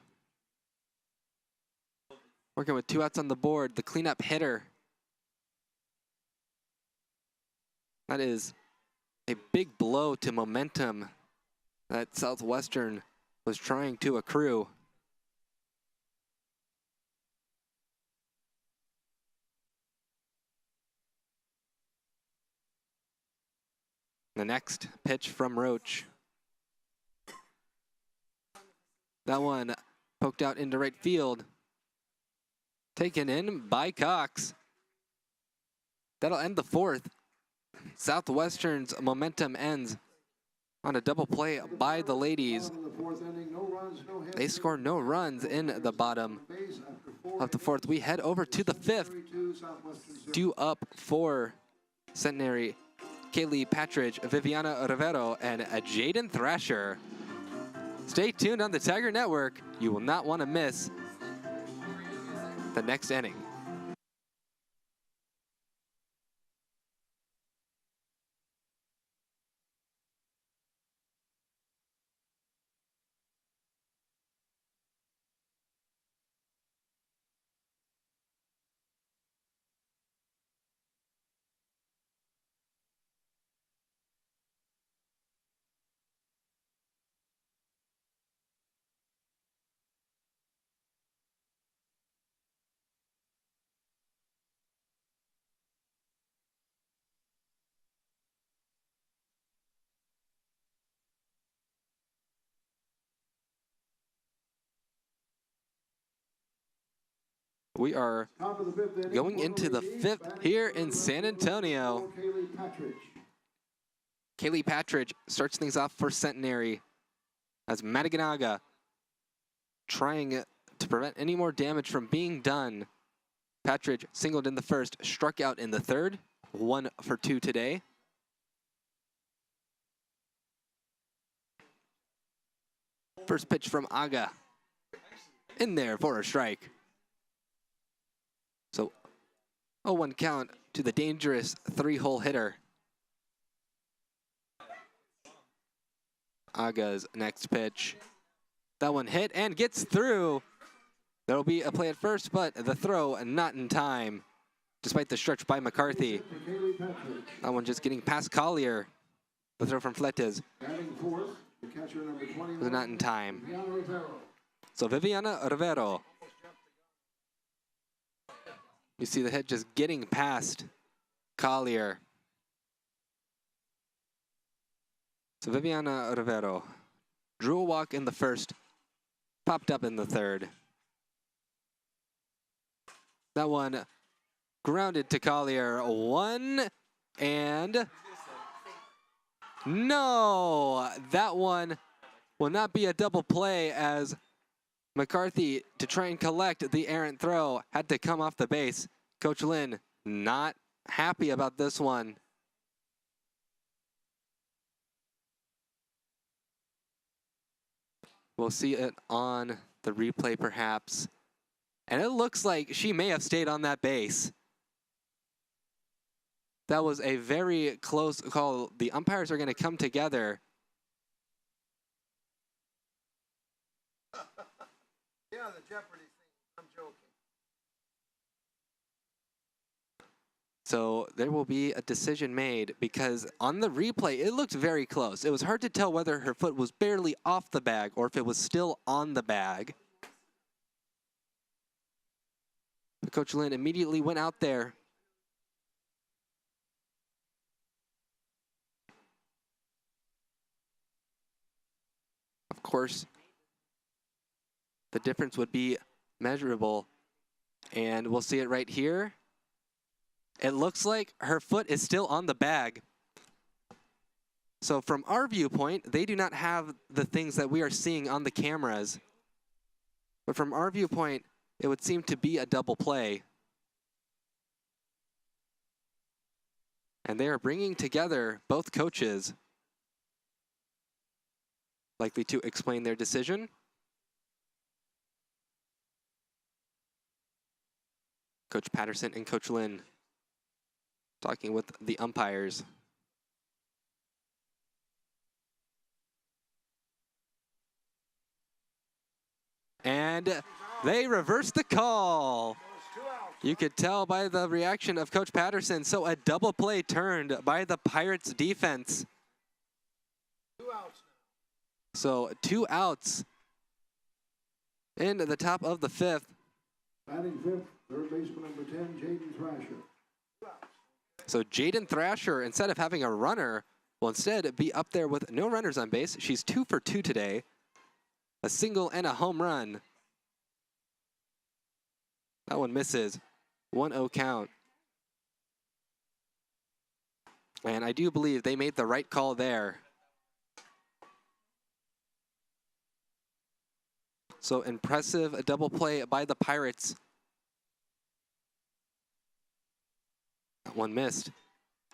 working with 2 outs on the board, the cleanup hitter. That is a big blow to momentum that Southwestern was trying to accrue. The next pitch from Roach. That one poked out into right field. Taken in by Cox. That'll end the fourth. Southwestern's momentum ends on a double play by the ladies. They score no runs in the bottom of the fourth. We head over to the fifth. Due up for Centenary, Kaylee Patridge, Viviana Rivero, and Jaden Thrasher. Stay tuned on the Tiger Network. You will not want to miss the next inning. We are going into the fifth here in San Antonio. Kaylee Patridge starts things off for Centenary as Madaganaga trying to prevent any more damage from being done. Patridge singled in the first, struck out in the third, 1 for 2 today. First pitch from Aga. In there for a strike. So 0-1 count to the dangerous 3-hole hitter. Aga's next pitch. That one hit and gets through. There'll be a play at first, but the throw not in time, despite the stretch by McCarthy. That one just getting past Collier. The throw from Fletes was not in time. So Viviana Rivero. You see the hit just getting past Collier. So Viviana Rivero drew a walk in the first, popped up in the third. That one grounded to Collier. One and no, that one will not be a double play as McCarthy, to try and collect the errant throw, had to come off the base. Coach Lynn not happy about this one. We'll see it on the replay perhaps. And it looks like she may have stayed on that base. That was a very close call. The umpires are going to come together. Yeah, the Jeopardy thing. I'm joking. So there will be a decision made because on the replay, it looked very close. It was hard to tell whether her foot was barely off the bag or if it was still on the bag. But Coach Lynn immediately went out there. Of course, the difference would be measurable, and we'll see it right here. It looks like her foot is still on the bag. So from our viewpoint, they do not have the things that we are seeing on the cameras. But from our viewpoint, it would seem to be a double play. And they are bringing together both coaches, likely to explain their decision. Coach Patterson and Coach Lynn talking with the umpires. And they reversed the call. You could tell by the reaction of Coach Patterson. So a double play turned by the Pirates defense. 2 outs now. So 2 outs in the top of the 5th. Batting fifth, third baseman number 10, Jaden Thrasher. So Jaden Thrasher, instead of having a runner, will instead be up there with no runners on base. She's 2 for 2 today. A single and a home run. That one misses. 1-0 count. And I do believe they made the right call there. So impressive double play by the Pirates. That one missed.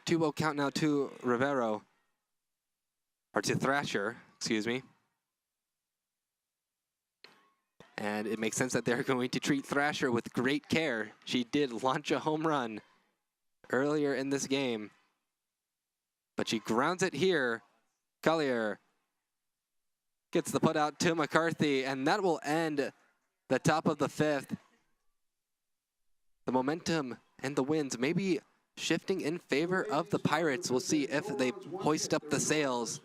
2-0 count now to Rivero. Or to Thrasher, excuse me. And it makes sense that they're going to treat Thrasher with great care. She did launch a home run earlier in this game. But she grounds it here. Collier gets the put out to McCarthy, and that will end the top of the 5th. The momentum and the winds maybe shifting in favor of the Pirates. We'll see if they hoist up the sails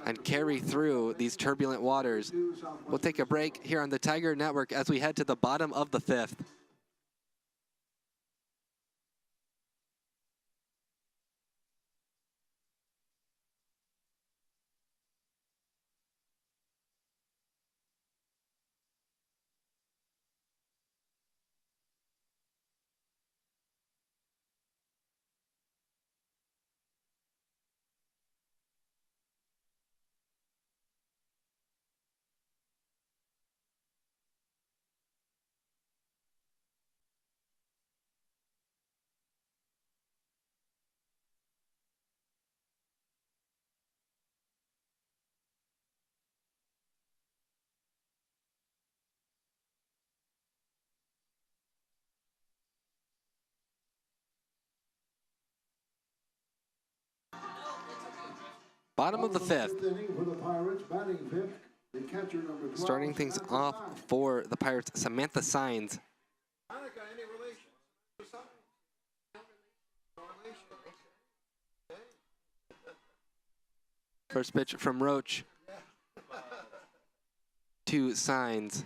and carry through these turbulent waters. We'll take a break here on the Tiger Network as we head to the bottom of the 5th. Bottom of the fifth. Inning for the Pirates, batting fifth, the catcher number 12, Starting things Samantha off Signs. for the Pirates, Samantha Signs. Monica, any relation to Signs? No relation. First pitch from Roach. 2 Signs.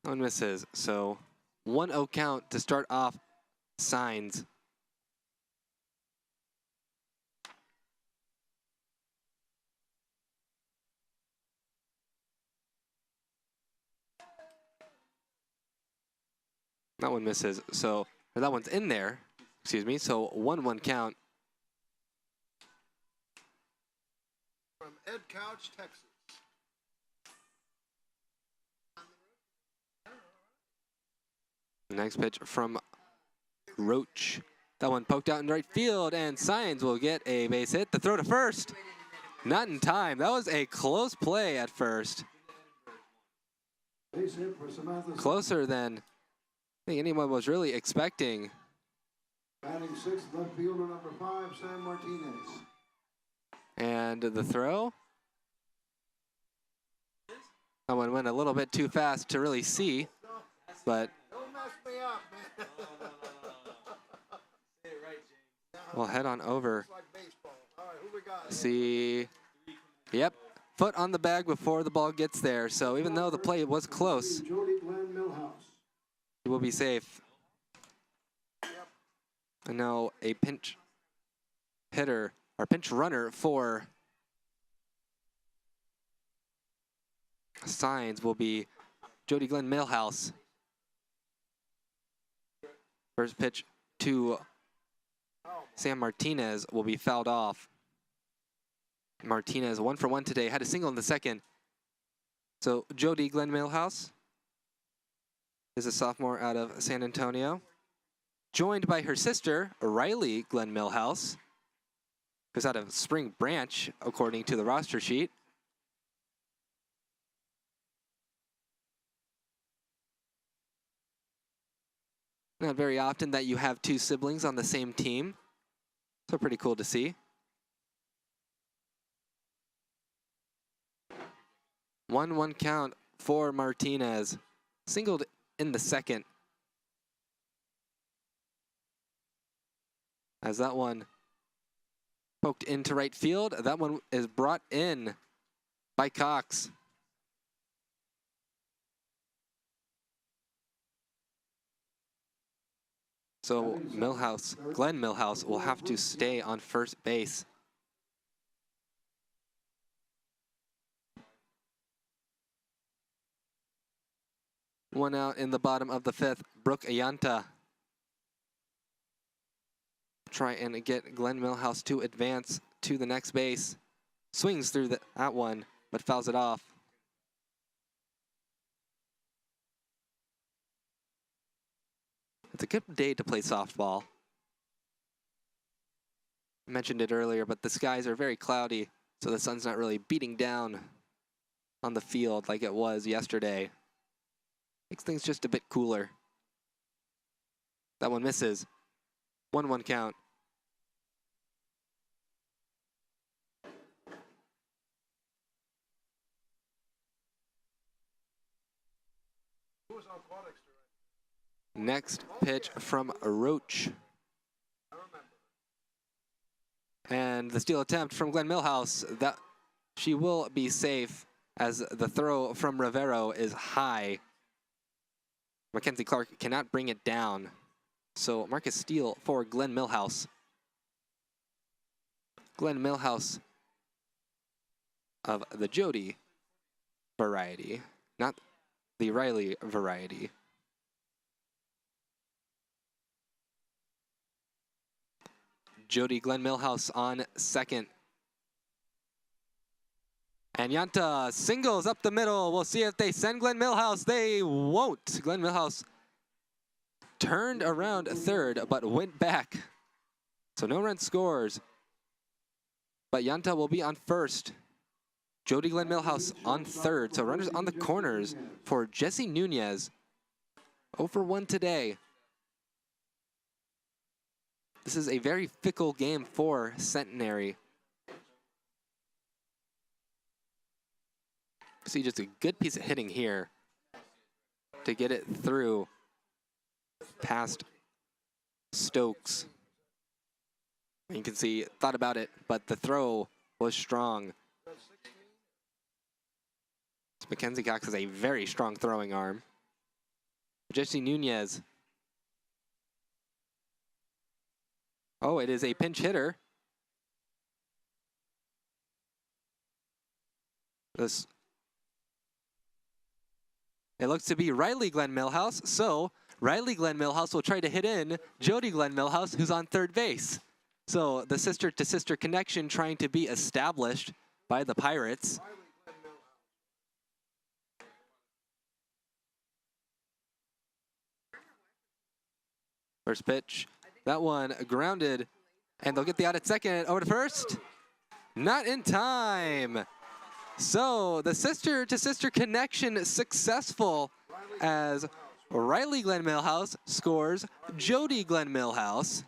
One misses. So 1-0 count to start off Signs. That one misses. So or that one's in there. Excuse me. So 1-1 count. From Ed Couch, Texas. Next pitch from Roach. That one poked out in right field, and Signs will get a base hit. The throw to first. Not in time. That was a close play at first. Base hit for Samantha Signs. Closer than I think anyone was really expecting. Batting sixth, left fielder number 5, Sam Martinez. And the throw. That one went a little bit too fast to really see, but Don't mess me up, man. we'll head on over. It's like baseball. All right, who we got? See, yep, foot on the bag before the ball gets there. So even though the play was close, Jody Glenn Millhouse. he will be safe. And now a pinch hitter, or pinch runner for Signs will be Jody Glenn Millhouse. First pitch to Sam Martinez will be fouled off. Martinez 1 for 1 today, had a single in the second. So Jody Glenn Millhouse is a sophomore out of San Antonio, joined by her sister, Riley Glenn Millhouse, who's out of Spring Branch, according to the roster sheet. Not very often that you have 2 siblings on the same team, so pretty cool to see. 1-1 count for Martinez, singled in the second. As that one poked into right field, that one is brought in by Cox. So Glenn Millhouse will have to stay on first base. One out in the bottom of the fifth, Brooke Ayanta. Try and get Glenn Millhouse to advance to the next base. Swings through that one, but fouls it off. It's a good day to play softball. I mentioned it earlier, but the skies are very cloudy, so the sun's not really beating down on the field like it was yesterday. Makes things just a bit cooler. That one misses. 1-1 count. Next pitch from Roach. And the steal attempt from Glenn Millhouse. That she will be safe as the throw from Rivero is high. Mackenzie Clark cannot bring it down. So Marcus Steele for Glenn Millhouse. Glenn Millhouse of the Jody variety, not the Riley variety. Jody Glenn Millhouse on second. And Yanta singles up the middle. We'll see if they send Glenn Millhouse. They won't. Glenn Millhouse turned around third, but went back. So no run scores. But Yanta will be on first. Jody Glenn Millhouse on third. So runners on the corners for Jesse Nunez. 0 for 1 today. this is a very fickle game for Centenary. See just a good piece of hitting here to get it through past Stokes. You can see, thought about it, but the throw was strong. Mackenzie Cox has a very strong throwing arm. Jesse Nunez. Oh, it is a pinch hitter. It looks to be Riley Glenn Millhouse, so Riley Glenn Millhouse will try to hit in Jody Glenn Millhouse, who's on third base. So the sister-to-sister connection trying to be established by the Pirates. First pitch, that one grounded, and they'll get the out at second. Over to first, not in time. So the sister-to-sister connection successful as Riley Glenn Millhouse scores Jody Glenn Millhouse.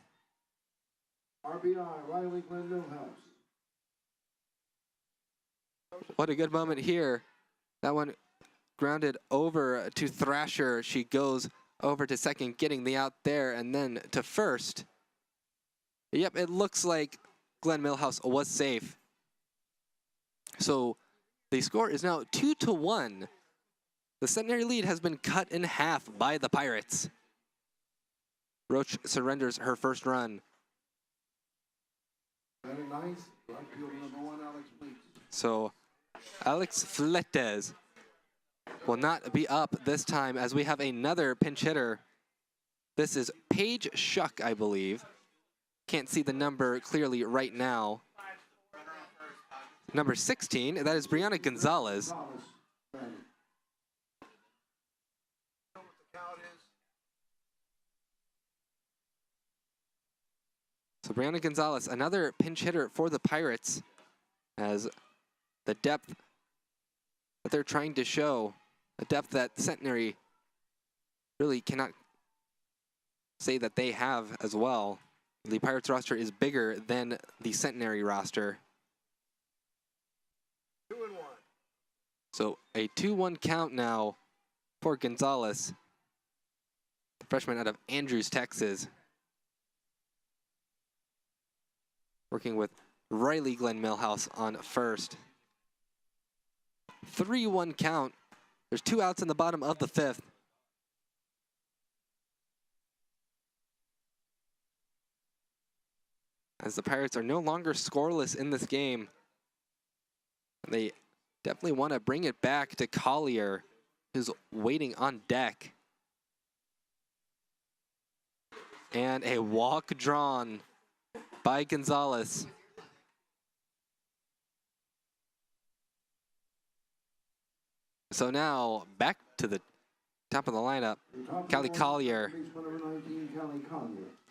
RBI, Riley Glenn Millhouse. What a good moment here. That one grounded over to Thrasher. She goes over to second, getting the out there, and then to first. Yep, it looks like Glenn Millhouse was safe. So the score is now 2-1. The Centenary lead has been cut in half by the Pirates. Roach surrenders her first run. So Alex Fletes will not be up this time as we have another pinch hitter. This is Paige Shuck, I believe. Can't see the number clearly right now. Number 16, that is Brianna Gonzalez. So Brianna Gonzalez, another pinch hitter for the Pirates, as the depth that they're trying to show, a depth that Centenary really cannot say that they have as well. The Pirates roster is bigger than the Centenary roster. 2-1. So a 2-1 count now for Gonzalez, the freshman out of Andrews, Texas. Working with Riley Glenn Millhouse on first. 3-1 count. There's 2 outs in the bottom of the 5th. As the Pirates are no longer scoreless in this game. They definitely want to bring it back to Collier, who's waiting on deck. And a walk drawn by Gonzalez. So now back to the top of the lineup, Callie Collier.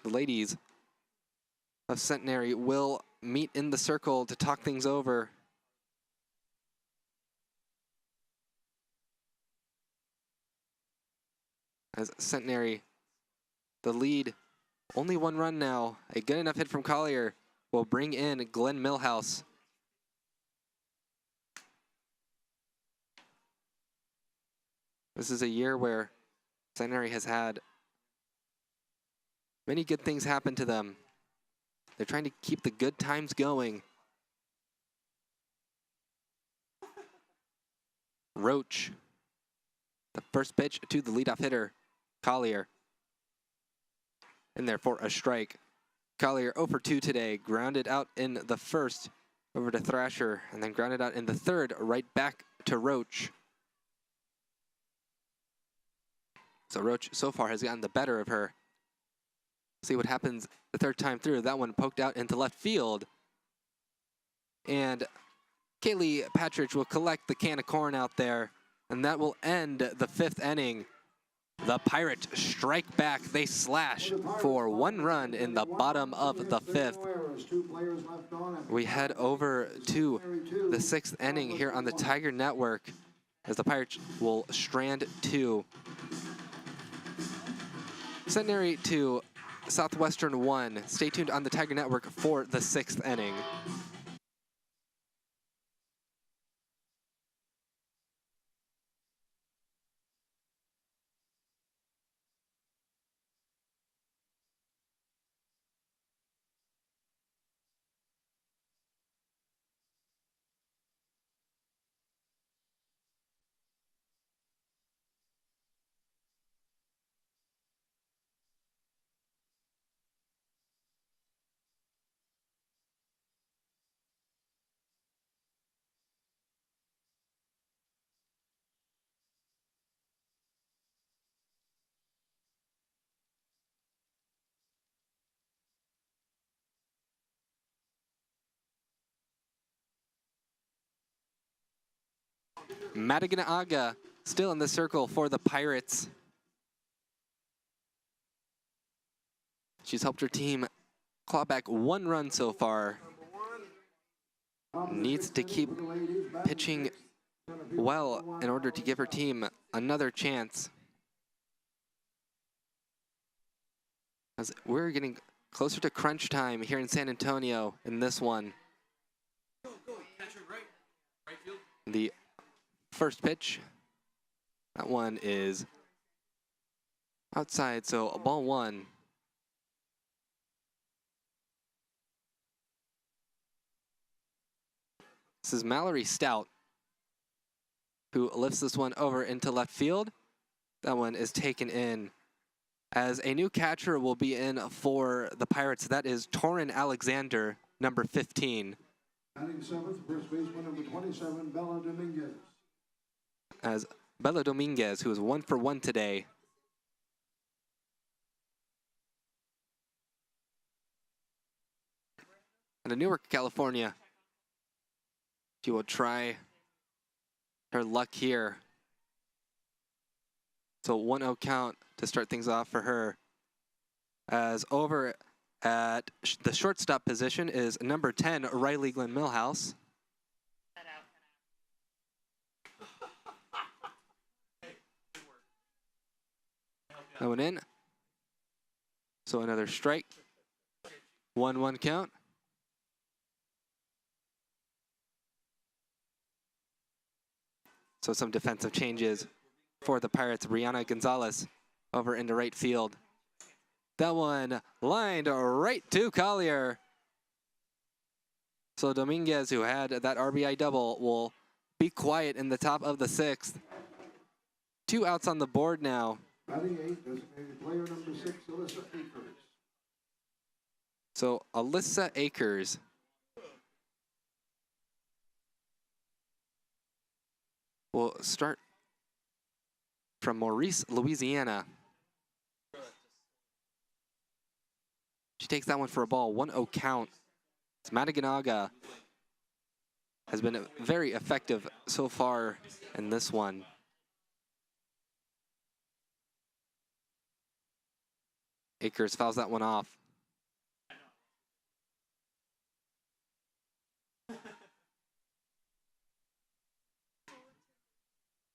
The ladies of Centenary will meet in the circle to talk things over. As Centenary, the lead, only 1 run now. A good enough hit from Collier will bring in Glenn Millhouse. This is a year where Centenary has had many good things happen to them. They're trying to keep the good times going. Roach, the first pitch to the leadoff hitter, Collier. In there for a strike. Collier 0 for 2 today, grounded out in the first over to Thrasher, and then grounded out in the third, right back to Roach. So Roach so far has gotten the better of her. See what happens the third time through. That one poked out into left field. And Kaylee Patridge will collect the can of corn out there, and that will end the 5th inning. The Pirates strike back. They slash for 1 run in the bottom of the 5th. We head over to the 6th inning here on the Tiger Network as the Pirates will strand 2. Centenary 2, Southwestern 1. Stay tuned on the Tiger Network for the 6th inning. Madigan Aga still in the circle for the Pirates. She's helped her team claw back 1 run so far. Needs to keep pitching well in order to give her team another chance. As we're getting closer to crunch time here in San Antonio in this one. The first pitch, that one is outside, so a ball 1. This is Mallory Stout, who lifts this one over into left field. That one is taken in. As a new catcher will be in for the Pirates, that is Torrin Alexander, number 15. Batting 7th, first baseman number 27, Bella Dominguez. As Bella Dominguez, who is 1 for 1 today. And in Newark, California, she will try her luck here. So 1-0 count to start things off for her. As over at the shortstop position is number 10, Riley Glenn Millhouse. That one in. So another strike. 1-1 count. So some defensive changes for the Pirates. Brianna Gonzalez over into right field. That one lined right to Collier. So Dominguez, who had that RBI double, will be quiet in the top of the 6th. 2 outs on the board now. Batting 8, designated player number 6, Alyssa Akers. So Alyssa Akers. Will start from Maurice, Louisiana. She takes that one for a ball, 1-0 count. Madigan Aga has been very effective so far in this one. Akers fouls that one off.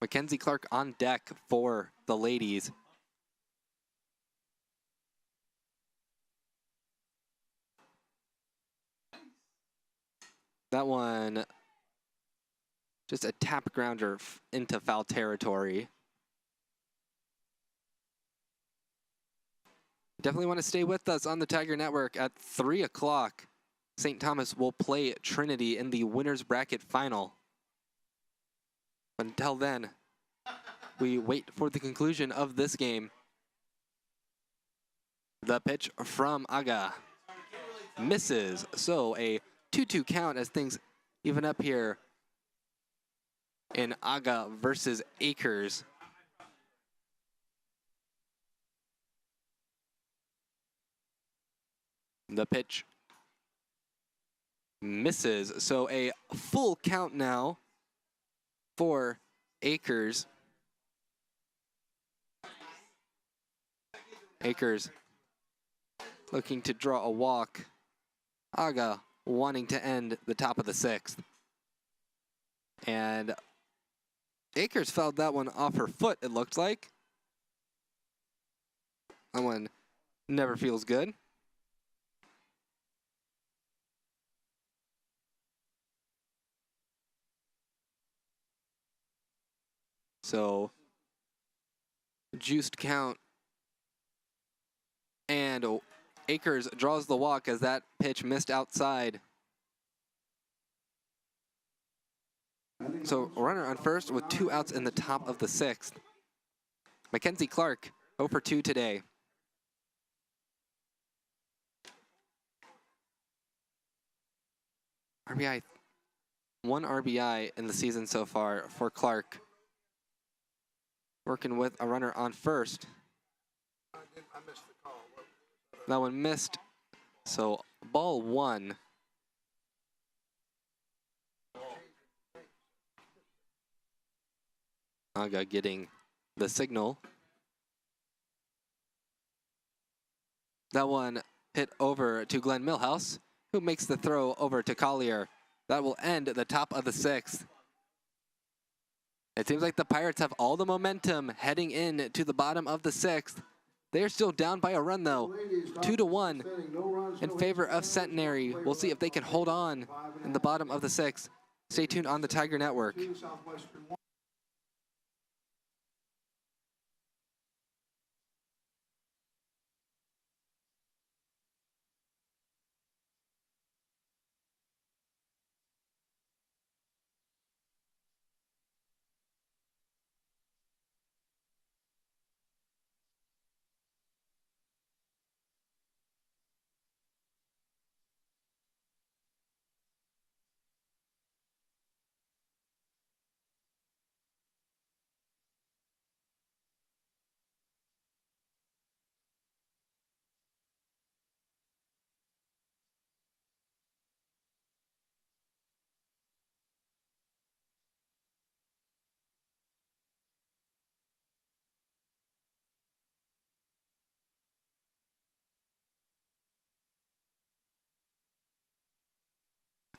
Mackenzie Clark on deck for the ladies. That one, just a tap grounder into foul territory. Definitely want to stay with us on the Tiger Network at 3 o'clock. St. Thomas will play Trinity in the winner's bracket final. Until then, we wait for the conclusion of this game. The pitch from Aga misses, so a 2-2 count as things even up here in Aga versus Akers. The pitch misses, so a full count now for Akers. Akers looking to draw a walk. Aga wanting to end the top of the 6th. And Akers fouled that one off her foot, it looked like. That one Never feels good. So, juiced count. And Akers draws the walk as that pitch missed outside. So, runner on first with 2 outs in the top of the 6th. Mackenzie Clark, 0 for 2 today. RBI, 1 RBI in the season so far for Clark. Working with a runner on first. That one missed. So ball 1. Aga getting the signal. That one hit over to Glenn Millhouse, who makes the throw over to Collier. That will end the top of the 6th. It seems like the Pirates have all the momentum heading in to the bottom of the 6th. They're still down by a run though, 2-1 in favor of Centenary. We'll see if they can hold on in the bottom of the 6th. Stay tuned on the Tiger Network.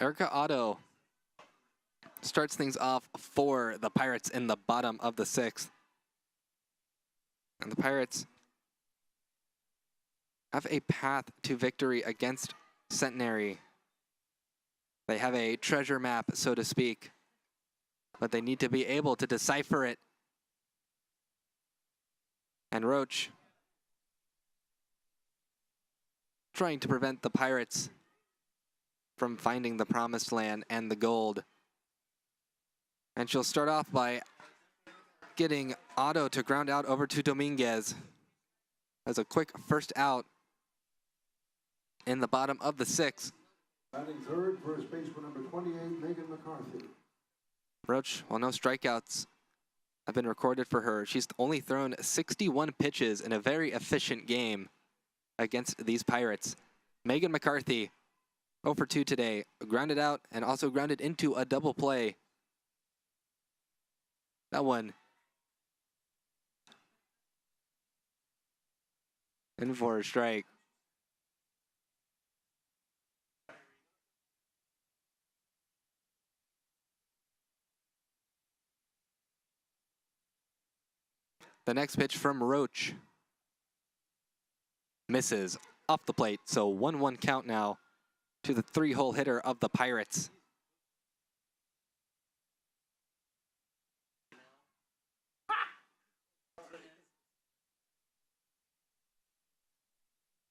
Erica Otto starts things off for the Pirates in the bottom of the 6th. And the Pirates have a path to victory against Centenary. They have a treasure map, so to speak, but they need to be able to decipher it. And Roach trying to prevent the Pirates from finding the promised land and the gold. And she'll start off by getting Otto to ground out over to Dominguez as a quick first out in the bottom of the 6th. Batting third, first baseman number 28, Megan McCarthy. Roach, well, no strikeouts have been recorded for her. She's only thrown 61 pitches in a very efficient game against these Pirates. Megan McCarthy, 0 for 2 today, grounded out and also grounded into a double play. That one in for a strike. The next pitch from Roach misses off the plate, so 1-1 count now to the 3-hole hitter of the Pirates.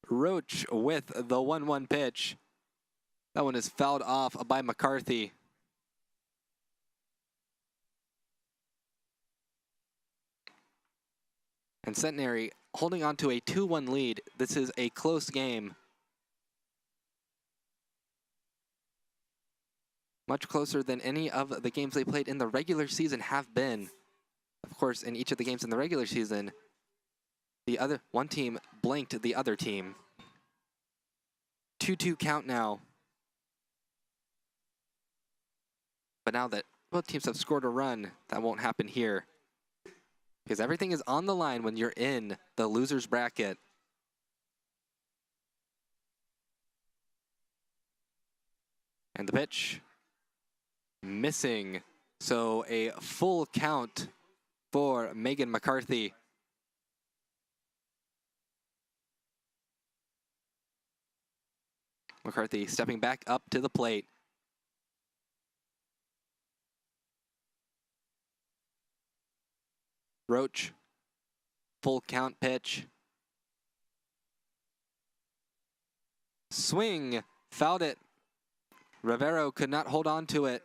Roach with the 1-1 pitch. That one is fouled off by McCarthy. And Centenary holding on to a 2-1 lead. This is a close game. Much closer than any of the games they played in the regular season have been. Of course, in each of the games in the regular season, one team blanked the other team. 2-2 count now. But now that both teams have scored a run, that won't happen here. Because everything is on the line when you're in the loser's bracket. And the pitch, missing. So a full count for Megan McCarthy. McCarthy stepping back up to the plate. Roach, full count pitch. Swing, fouled it. Rivero could not hold on to it.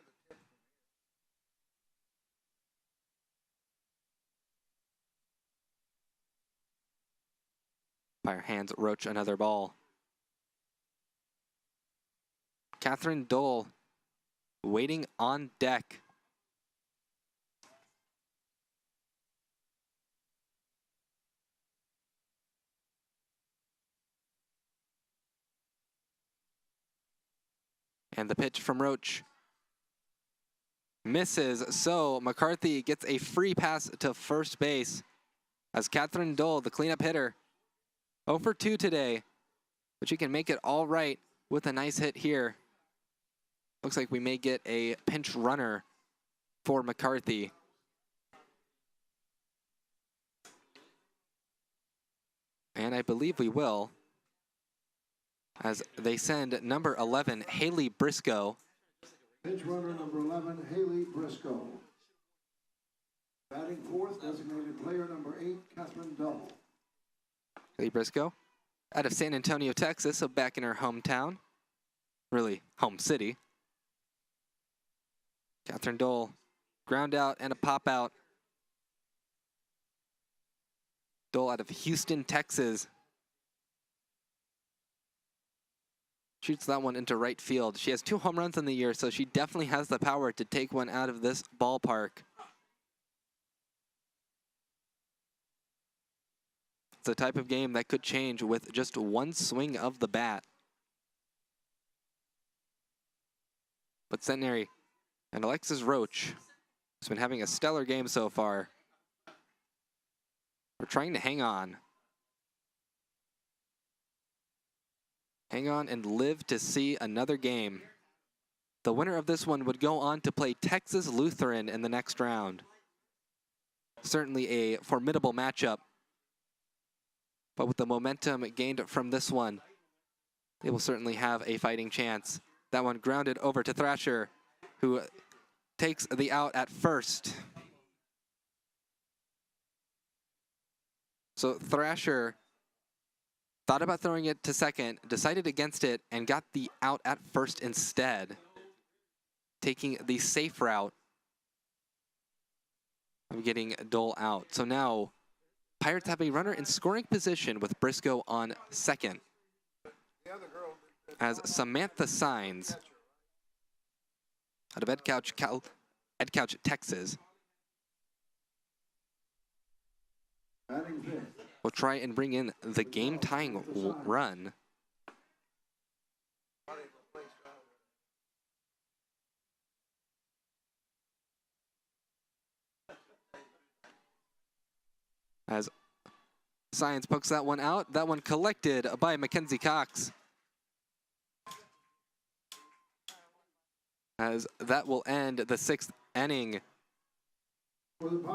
Umpire hands Roach another ball. Catherine Dole waiting on deck. And the pitch from Roach misses, so McCarthy gets a free pass to first base as Catherine Dole, the cleanup hitter, 0 for 2 today, but she can make it all right with a nice hit here. Looks like we may get a pinch runner for McCarthy. And I believe we will, as they send number 11, Haley Briscoe. Pinch runner number 11, Haley Briscoe. Batting fourth, designated player number 8, Catherine Dole. Haley Briscoe, out of San Antonio, Texas, so back in her hometown. Really, home city. Catherine Dole, ground out and a pop out. Dole out of Houston, Texas. Shoots that one into right field. She has 2 home runs in the year, so she definitely has the power to take one out of this ballpark. It's the type of game that could change with just one swing of the bat. But Centenary and Alexis Roach has been having a stellar game so far. We're trying to hang on. Hang on and live to see another game. The winner of this one would go on to play Texas Lutheran in the next round. Certainly a formidable matchup. But with the momentum gained from this one, they will certainly have a fighting chance. That one grounded over to Thrasher, who takes the out at first. So Thrasher thought about throwing it to second, decided against it, and got the out at first instead, taking the safe route of getting Dole out. So now Pirates have a runner in scoring position with Briscoe on second, as Samantha Signs out of Edcouch, Texas, will try and bring in the game-tying run. As Science pokes that one out, that one collected by Mackenzie Cox. As that will end the 6th inning.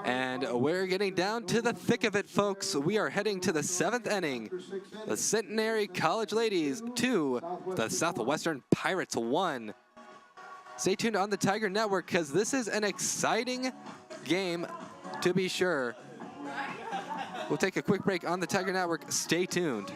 And we're getting down to the thick of it, folks. We are heading to the 7th inning. The Centenary College Ladies 2, the Southwestern Pirates 1. Stay tuned on the Tiger Network, because this is an exciting game, to be sure. We'll take a quick break on the Tiger Network. Stay tuned.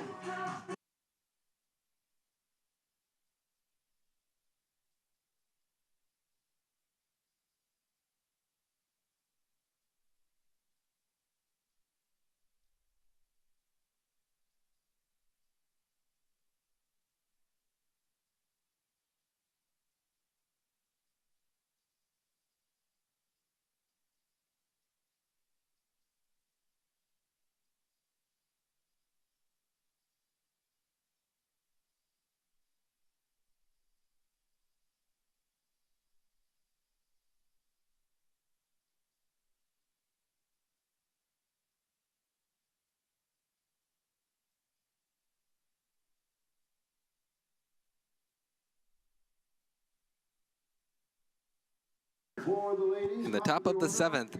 In the top of the 7th,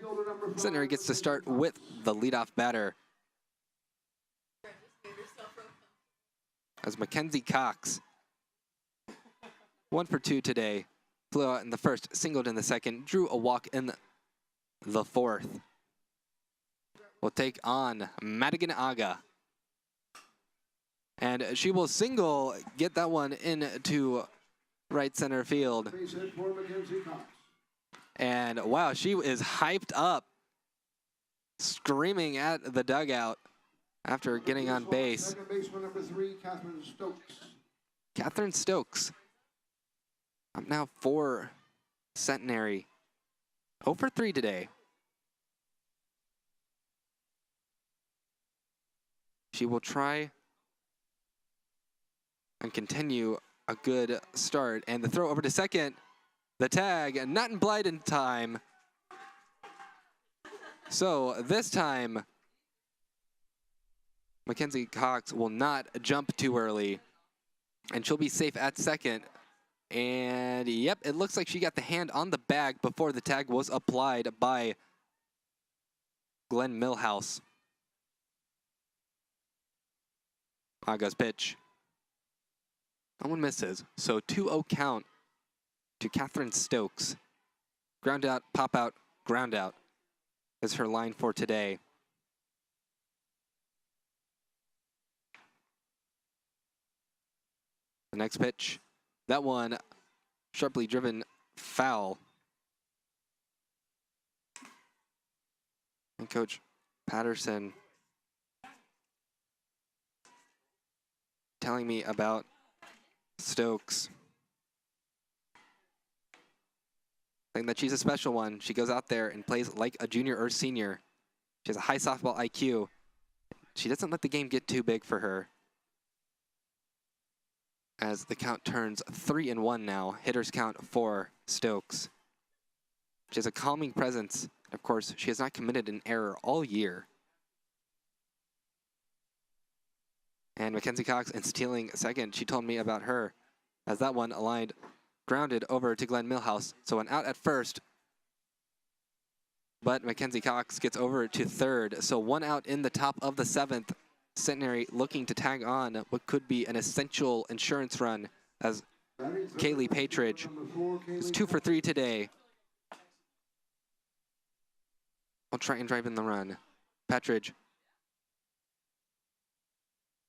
Centenary gets to start with the leadoff batter, as Mackenzie Cox 1 for 2 today. Flew out in the first, singled in the second, drew a walk in the fourth. Will take on Madigan Aga. And she will single, get that one into right center field. Base hit for Mackenzie Cox. And wow, she is hyped up, screaming at the dugout after getting on base. Second baseman number 3, Catherine Stokes. Catherine Stokes up now for Centenary. 0 for 3 today. She will try and continue a good start. And the throw over to second. The tag, not in blind in time. So this time, Mackenzie Cox will not jump too early. And she'll be safe at second. And yep, it looks like she got the hand on the bag before the tag was applied by Glenn Millhouse. Aga's pitch. No one misses. So 2-0 count to Catherine Stokes. Ground out, pop out, ground out is her line for today. The next pitch, that one sharply driven foul. And Coach Patterson telling me about Stokes. Saying that she's a special one. She goes out there and plays like a junior or senior. She has a high softball IQ. She doesn't let the game get too big for her. As the count turns 3-1 now. Hitters count for Stokes. She has a calming presence. Of course, she has not committed an error all year. And Mackenzie Cox in stealing second. She told me about her as that one aligned, grounded over to Glenn Millhouse. So an out at first, but Mackenzie Cox gets over to third. So 1 out in the top of the 7th. Centenary looking to tag on what could be an essential insurance run as Kaylee Patridge is 2 for 3 today. I'll try and drive in the run. Patridge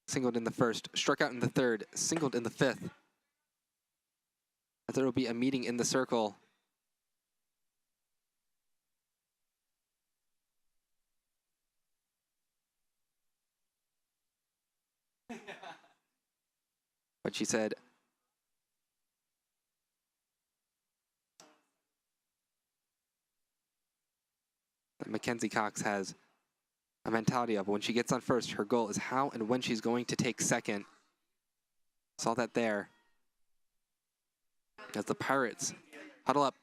singled in the first, struck out in the third, singled in the 5th. As there will be a meeting in the circle. But she said, that Mackenzie Cox has a mentality of when she gets on first, her goal is how and when she's going to take second. Saw that there. As the Pirates huddle up,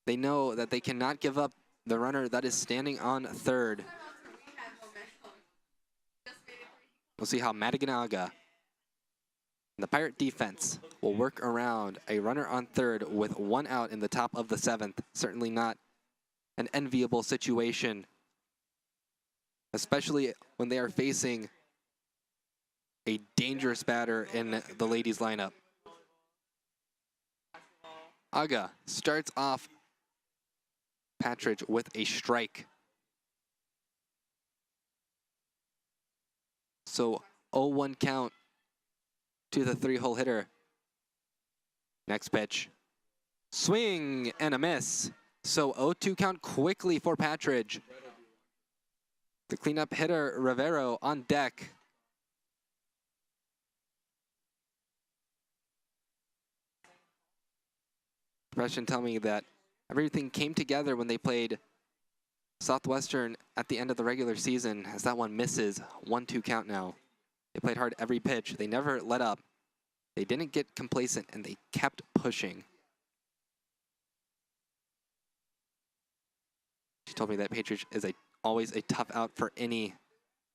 they know that they cannot give up the runner that is standing on third. We'll see how Madigan Aga and the Pirate defense will work around a runner on third with 1 out in the top of the 7th. Certainly not an enviable situation, especially when they are facing a dangerous batter in the ladies lineup. Aga starts off Patridge with a strike. So 0-1 count to the 3-hole hitter. Next pitch. Swing and a miss. So 0-2 count quickly for Patridge. The cleanup hitter, Rivero, on deck. Impression tell me that everything came together when they played Southwestern at the end of the regular season, as that one misses. 1-2 count now. They played hard every pitch. They never let up. They didn't get complacent, and they kept pushing. She told me that Patridge is always a tough out for any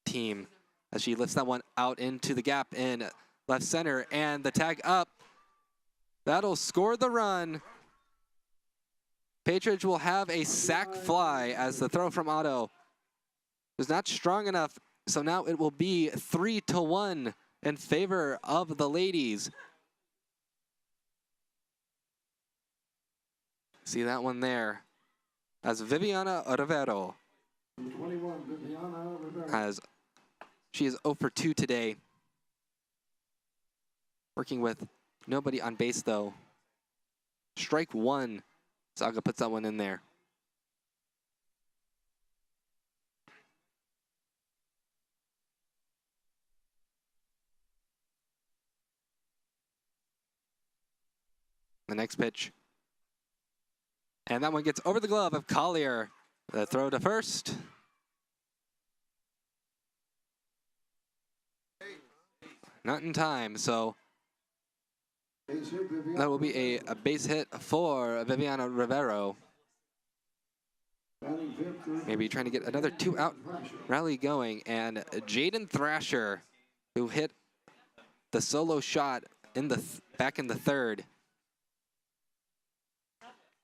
team, as she lifts that one out into the gap in left center, and the tag up. That'll score the run. Patridge will have a sac fly as the throw from Otto was not strong enough. So now it will be 3-1 in favor of the ladies. See that one there. As Viviana Rivero, Number 21, Viviana Rivera. as she is 0 for 2 today. Working with nobody on base though. Strike one. Saga puts that one in there. The next pitch. And that one gets over the glove of Collier. The throw to first. Not in time, so Base hit, Viviana that will be a base hit for Viviana Rivero. Batting fifth, third Maybe base, trying to get another 2-out Thrasher. rally going. And Jaden Thrasher, who hit the solo shot in the back in the third,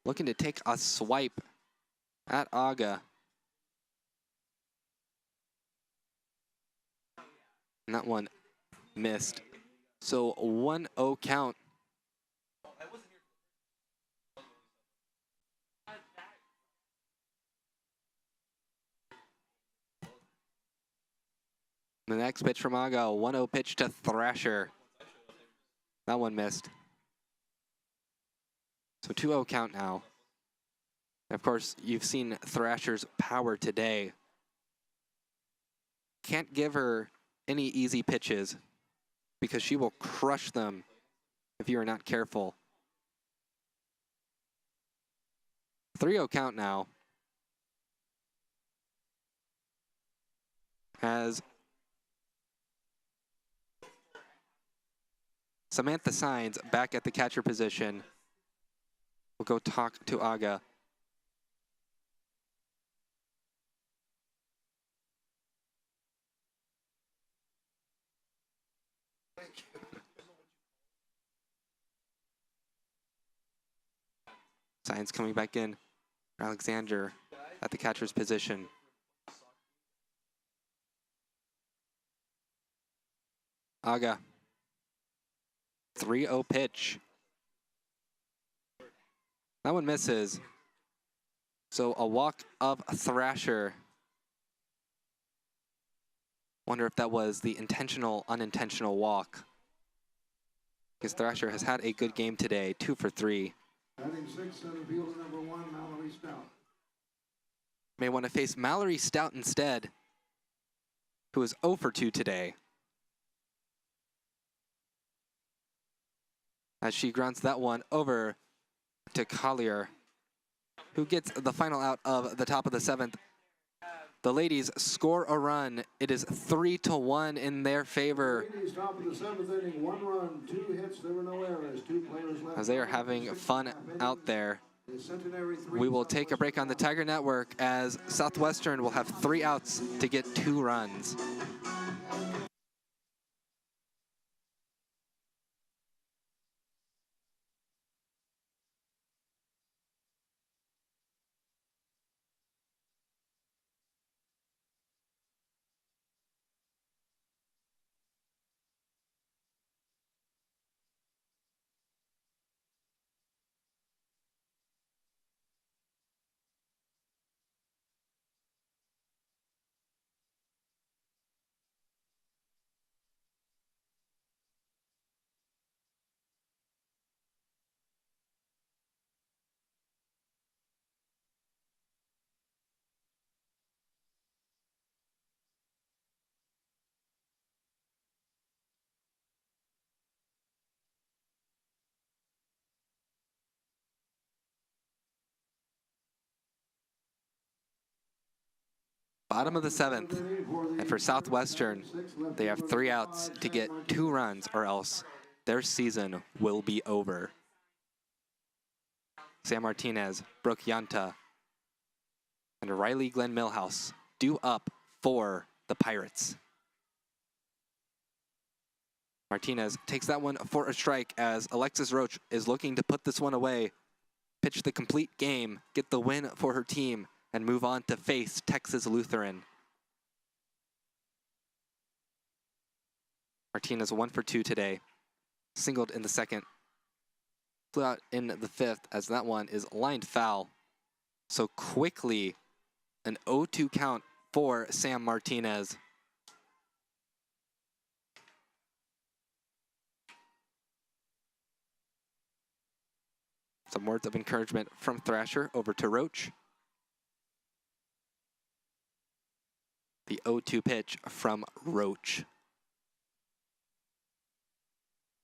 looking to take a swipe at Aga. And that one missed. So 1-0 count. The next pitch from Aga, 1-0 pitch to Thrasher. That one missed. So 2-0 count now. Of course, you've seen Thrasher's power today. Can't give her any easy pitches because she will crush them if you are not careful. 3-0 count now. As Samantha Signs back at the catcher position. We'll go talk to Aga. Signs coming back in. Alexander at the catcher's position. Aga. 3-0 pitch. That one misses. So a walk of Thrasher. Wonder if that was the intentional, unintentional walk. Because Thrasher has had a good game today, 2 for 3. Batting sixth, center fielder number 1, Mallory Stout. May want to face Mallory Stout instead, who is 0 for 2 today. As she grounds that one over to Collier, who gets the final out of the top of the 7th. The ladies score a run. It is 3-1 in their favor. Ladies, top of the 7th inning, 1 run, 2 hits, there were no errors, 2 players left. As they are having fun out there. The Centenary 3, We will take a break on the Tiger Network as Southwestern will have 3 outs to get 2 runs. Bottom of the 7th, and for Southwestern, they have 3 outs to get 2 runs, or else their season will be over. Sam Martinez, Brooke Yanta, and Riley Glenn Millhouse due up for the Pirates. Martinez takes that one for a strike as Alexis Roach is looking to put this one away, pitch the complete game, get the win for her team, and move on to face Texas Lutheran. Martinez 1 for 2 today, singled in the 2nd. flew out in the 5th, as that one is lined foul. So quickly, an 0-2 count for Sam Martinez. Some words of encouragement from Thrasher over to Roach. The 0-2 pitch from Roach.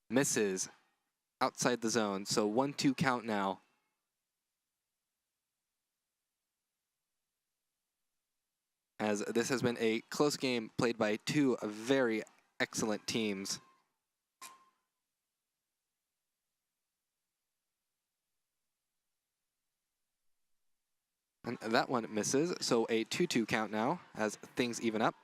Misses outside the zone, so 1-2 count now. As this has been a close game played by two very excellent teams. And that one misses, so a 2-2 count now as things even up.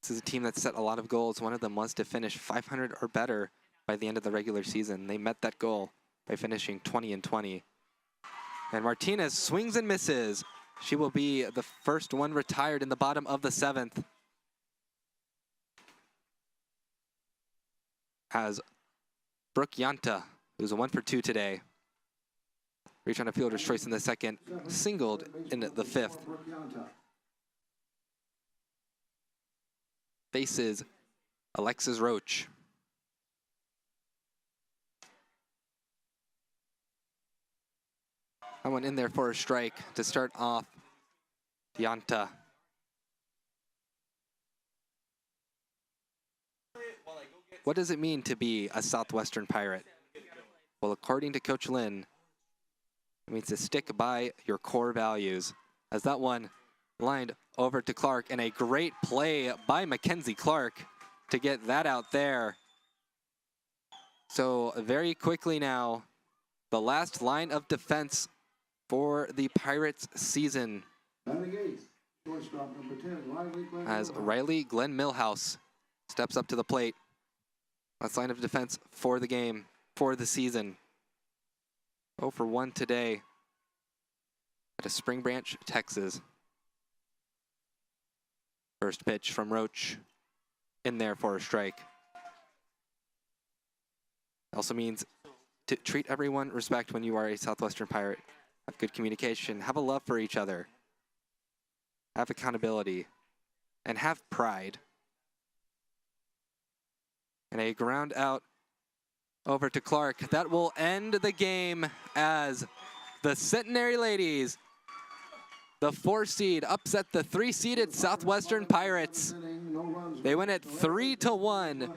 This is a team that set a lot of goals. One of them was to finish 500 or better by the end of the regular season. They met that goal by finishing 20-20. And Martinez swings and misses. She will be the first one retired in the bottom of the 7th. As Brooke Yanta, who's a 1 for 2 today, reached on a fielder's choice in the 2nd, singled in the 5th. Faces Alexis Roach. That one in there for a strike to start off Yanta. What does it mean to be a Southwestern Pirate? Well, according to Coach Lynn, it means to stick by your core values. As that one lined over to Clark, and a great play by Mackenzie Clark to get that out there. So very quickly now, the last line of defense for the Pirates season. As Riley Glenn Millhouse steps up to the plate. Last line of defense for the game, for the season. 0 for 1 today at a Spring Branch, Texas. First pitch from Roach, in there for a strike. Also means to treat everyone respect when you are a Southwestern Pirate. Have good communication, have a love for each other, have accountability, and have pride. And a ground out over to Clark. That will end the game as the Centenary Ladies, the 4 seed, upset the 3-seeded Southwestern Pirates. They win it 3-1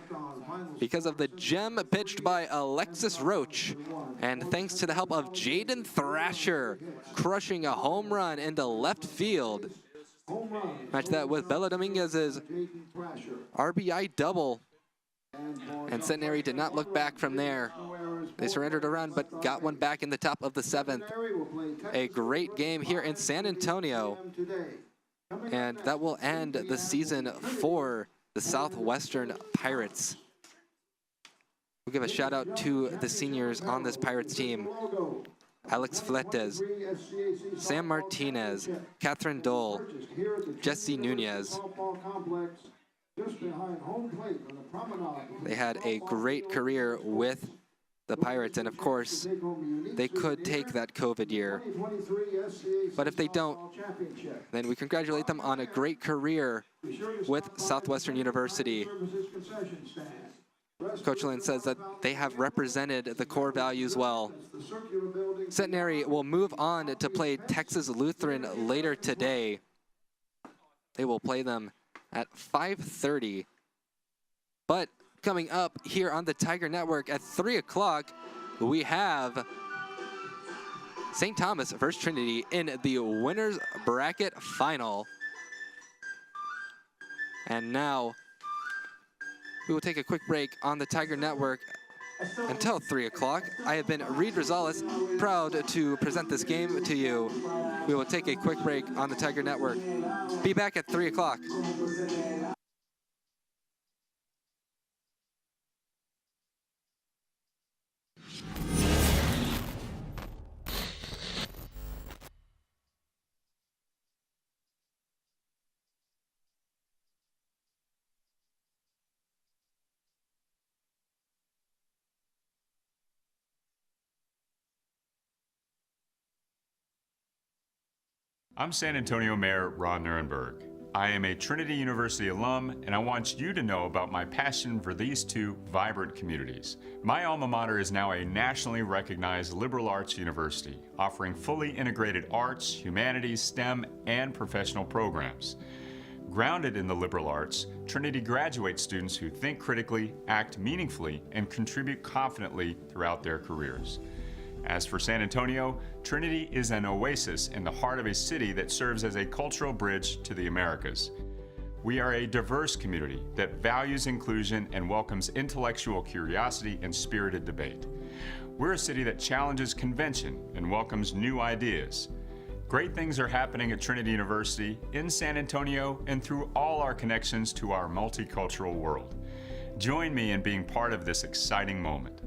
because of the gem pitched by Alexis Roach. And thanks to the help of Jaden Thrasher, crushing a home run into left field. Match that with Bella Dominguez's RBI double. And Centenary did not look back from there. They surrendered a run, but got one back in the top of the 7th. A great game here in San Antonio. And that will end the season for the Southwestern Pirates. We'll give a shout out to the seniors on this Pirates team. Alex Fletes, Sam Martinez, Catherine Dole, Jesse Nunez. They had a great career with the Pirates, and of course, they could take that COVID year. But if they don't, then we congratulate them on a great career with Southwestern University. Coach Lynn says that they have represented the core values well. Centenary will move on to play Texas Lutheran later today. They will play them at 5:30. But coming up here on the Tiger Network at 3 o'clock, we have St. Thomas versus Trinity in the winners bracket final. And now we will take a quick break on the Tiger Network until 3 o'clock. I have been Reed Rosales, proud to present this game to you. We will take a quick break on the Tiger Network. Be back at 3 o'clock. I'm San Antonio Mayor Ron Nirenberg. I am a Trinity University alum, and I want you to know about my passion for these two vibrant communities. My alma mater is now a nationally recognized liberal arts university, offering fully integrated arts, humanities, STEM, and professional programs. Grounded in the liberal arts, Trinity graduates students who think critically, act meaningfully, and contribute confidently throughout their careers. As for San Antonio, Trinity is an oasis in the heart of a city that serves as a cultural bridge to the Americas. We are a diverse community that values inclusion and welcomes intellectual curiosity and spirited debate. We're a city that challenges convention and welcomes new ideas. Great things are happening at Trinity University, in San Antonio, and through all our connections to our multicultural world. Join me in being part of this exciting moment.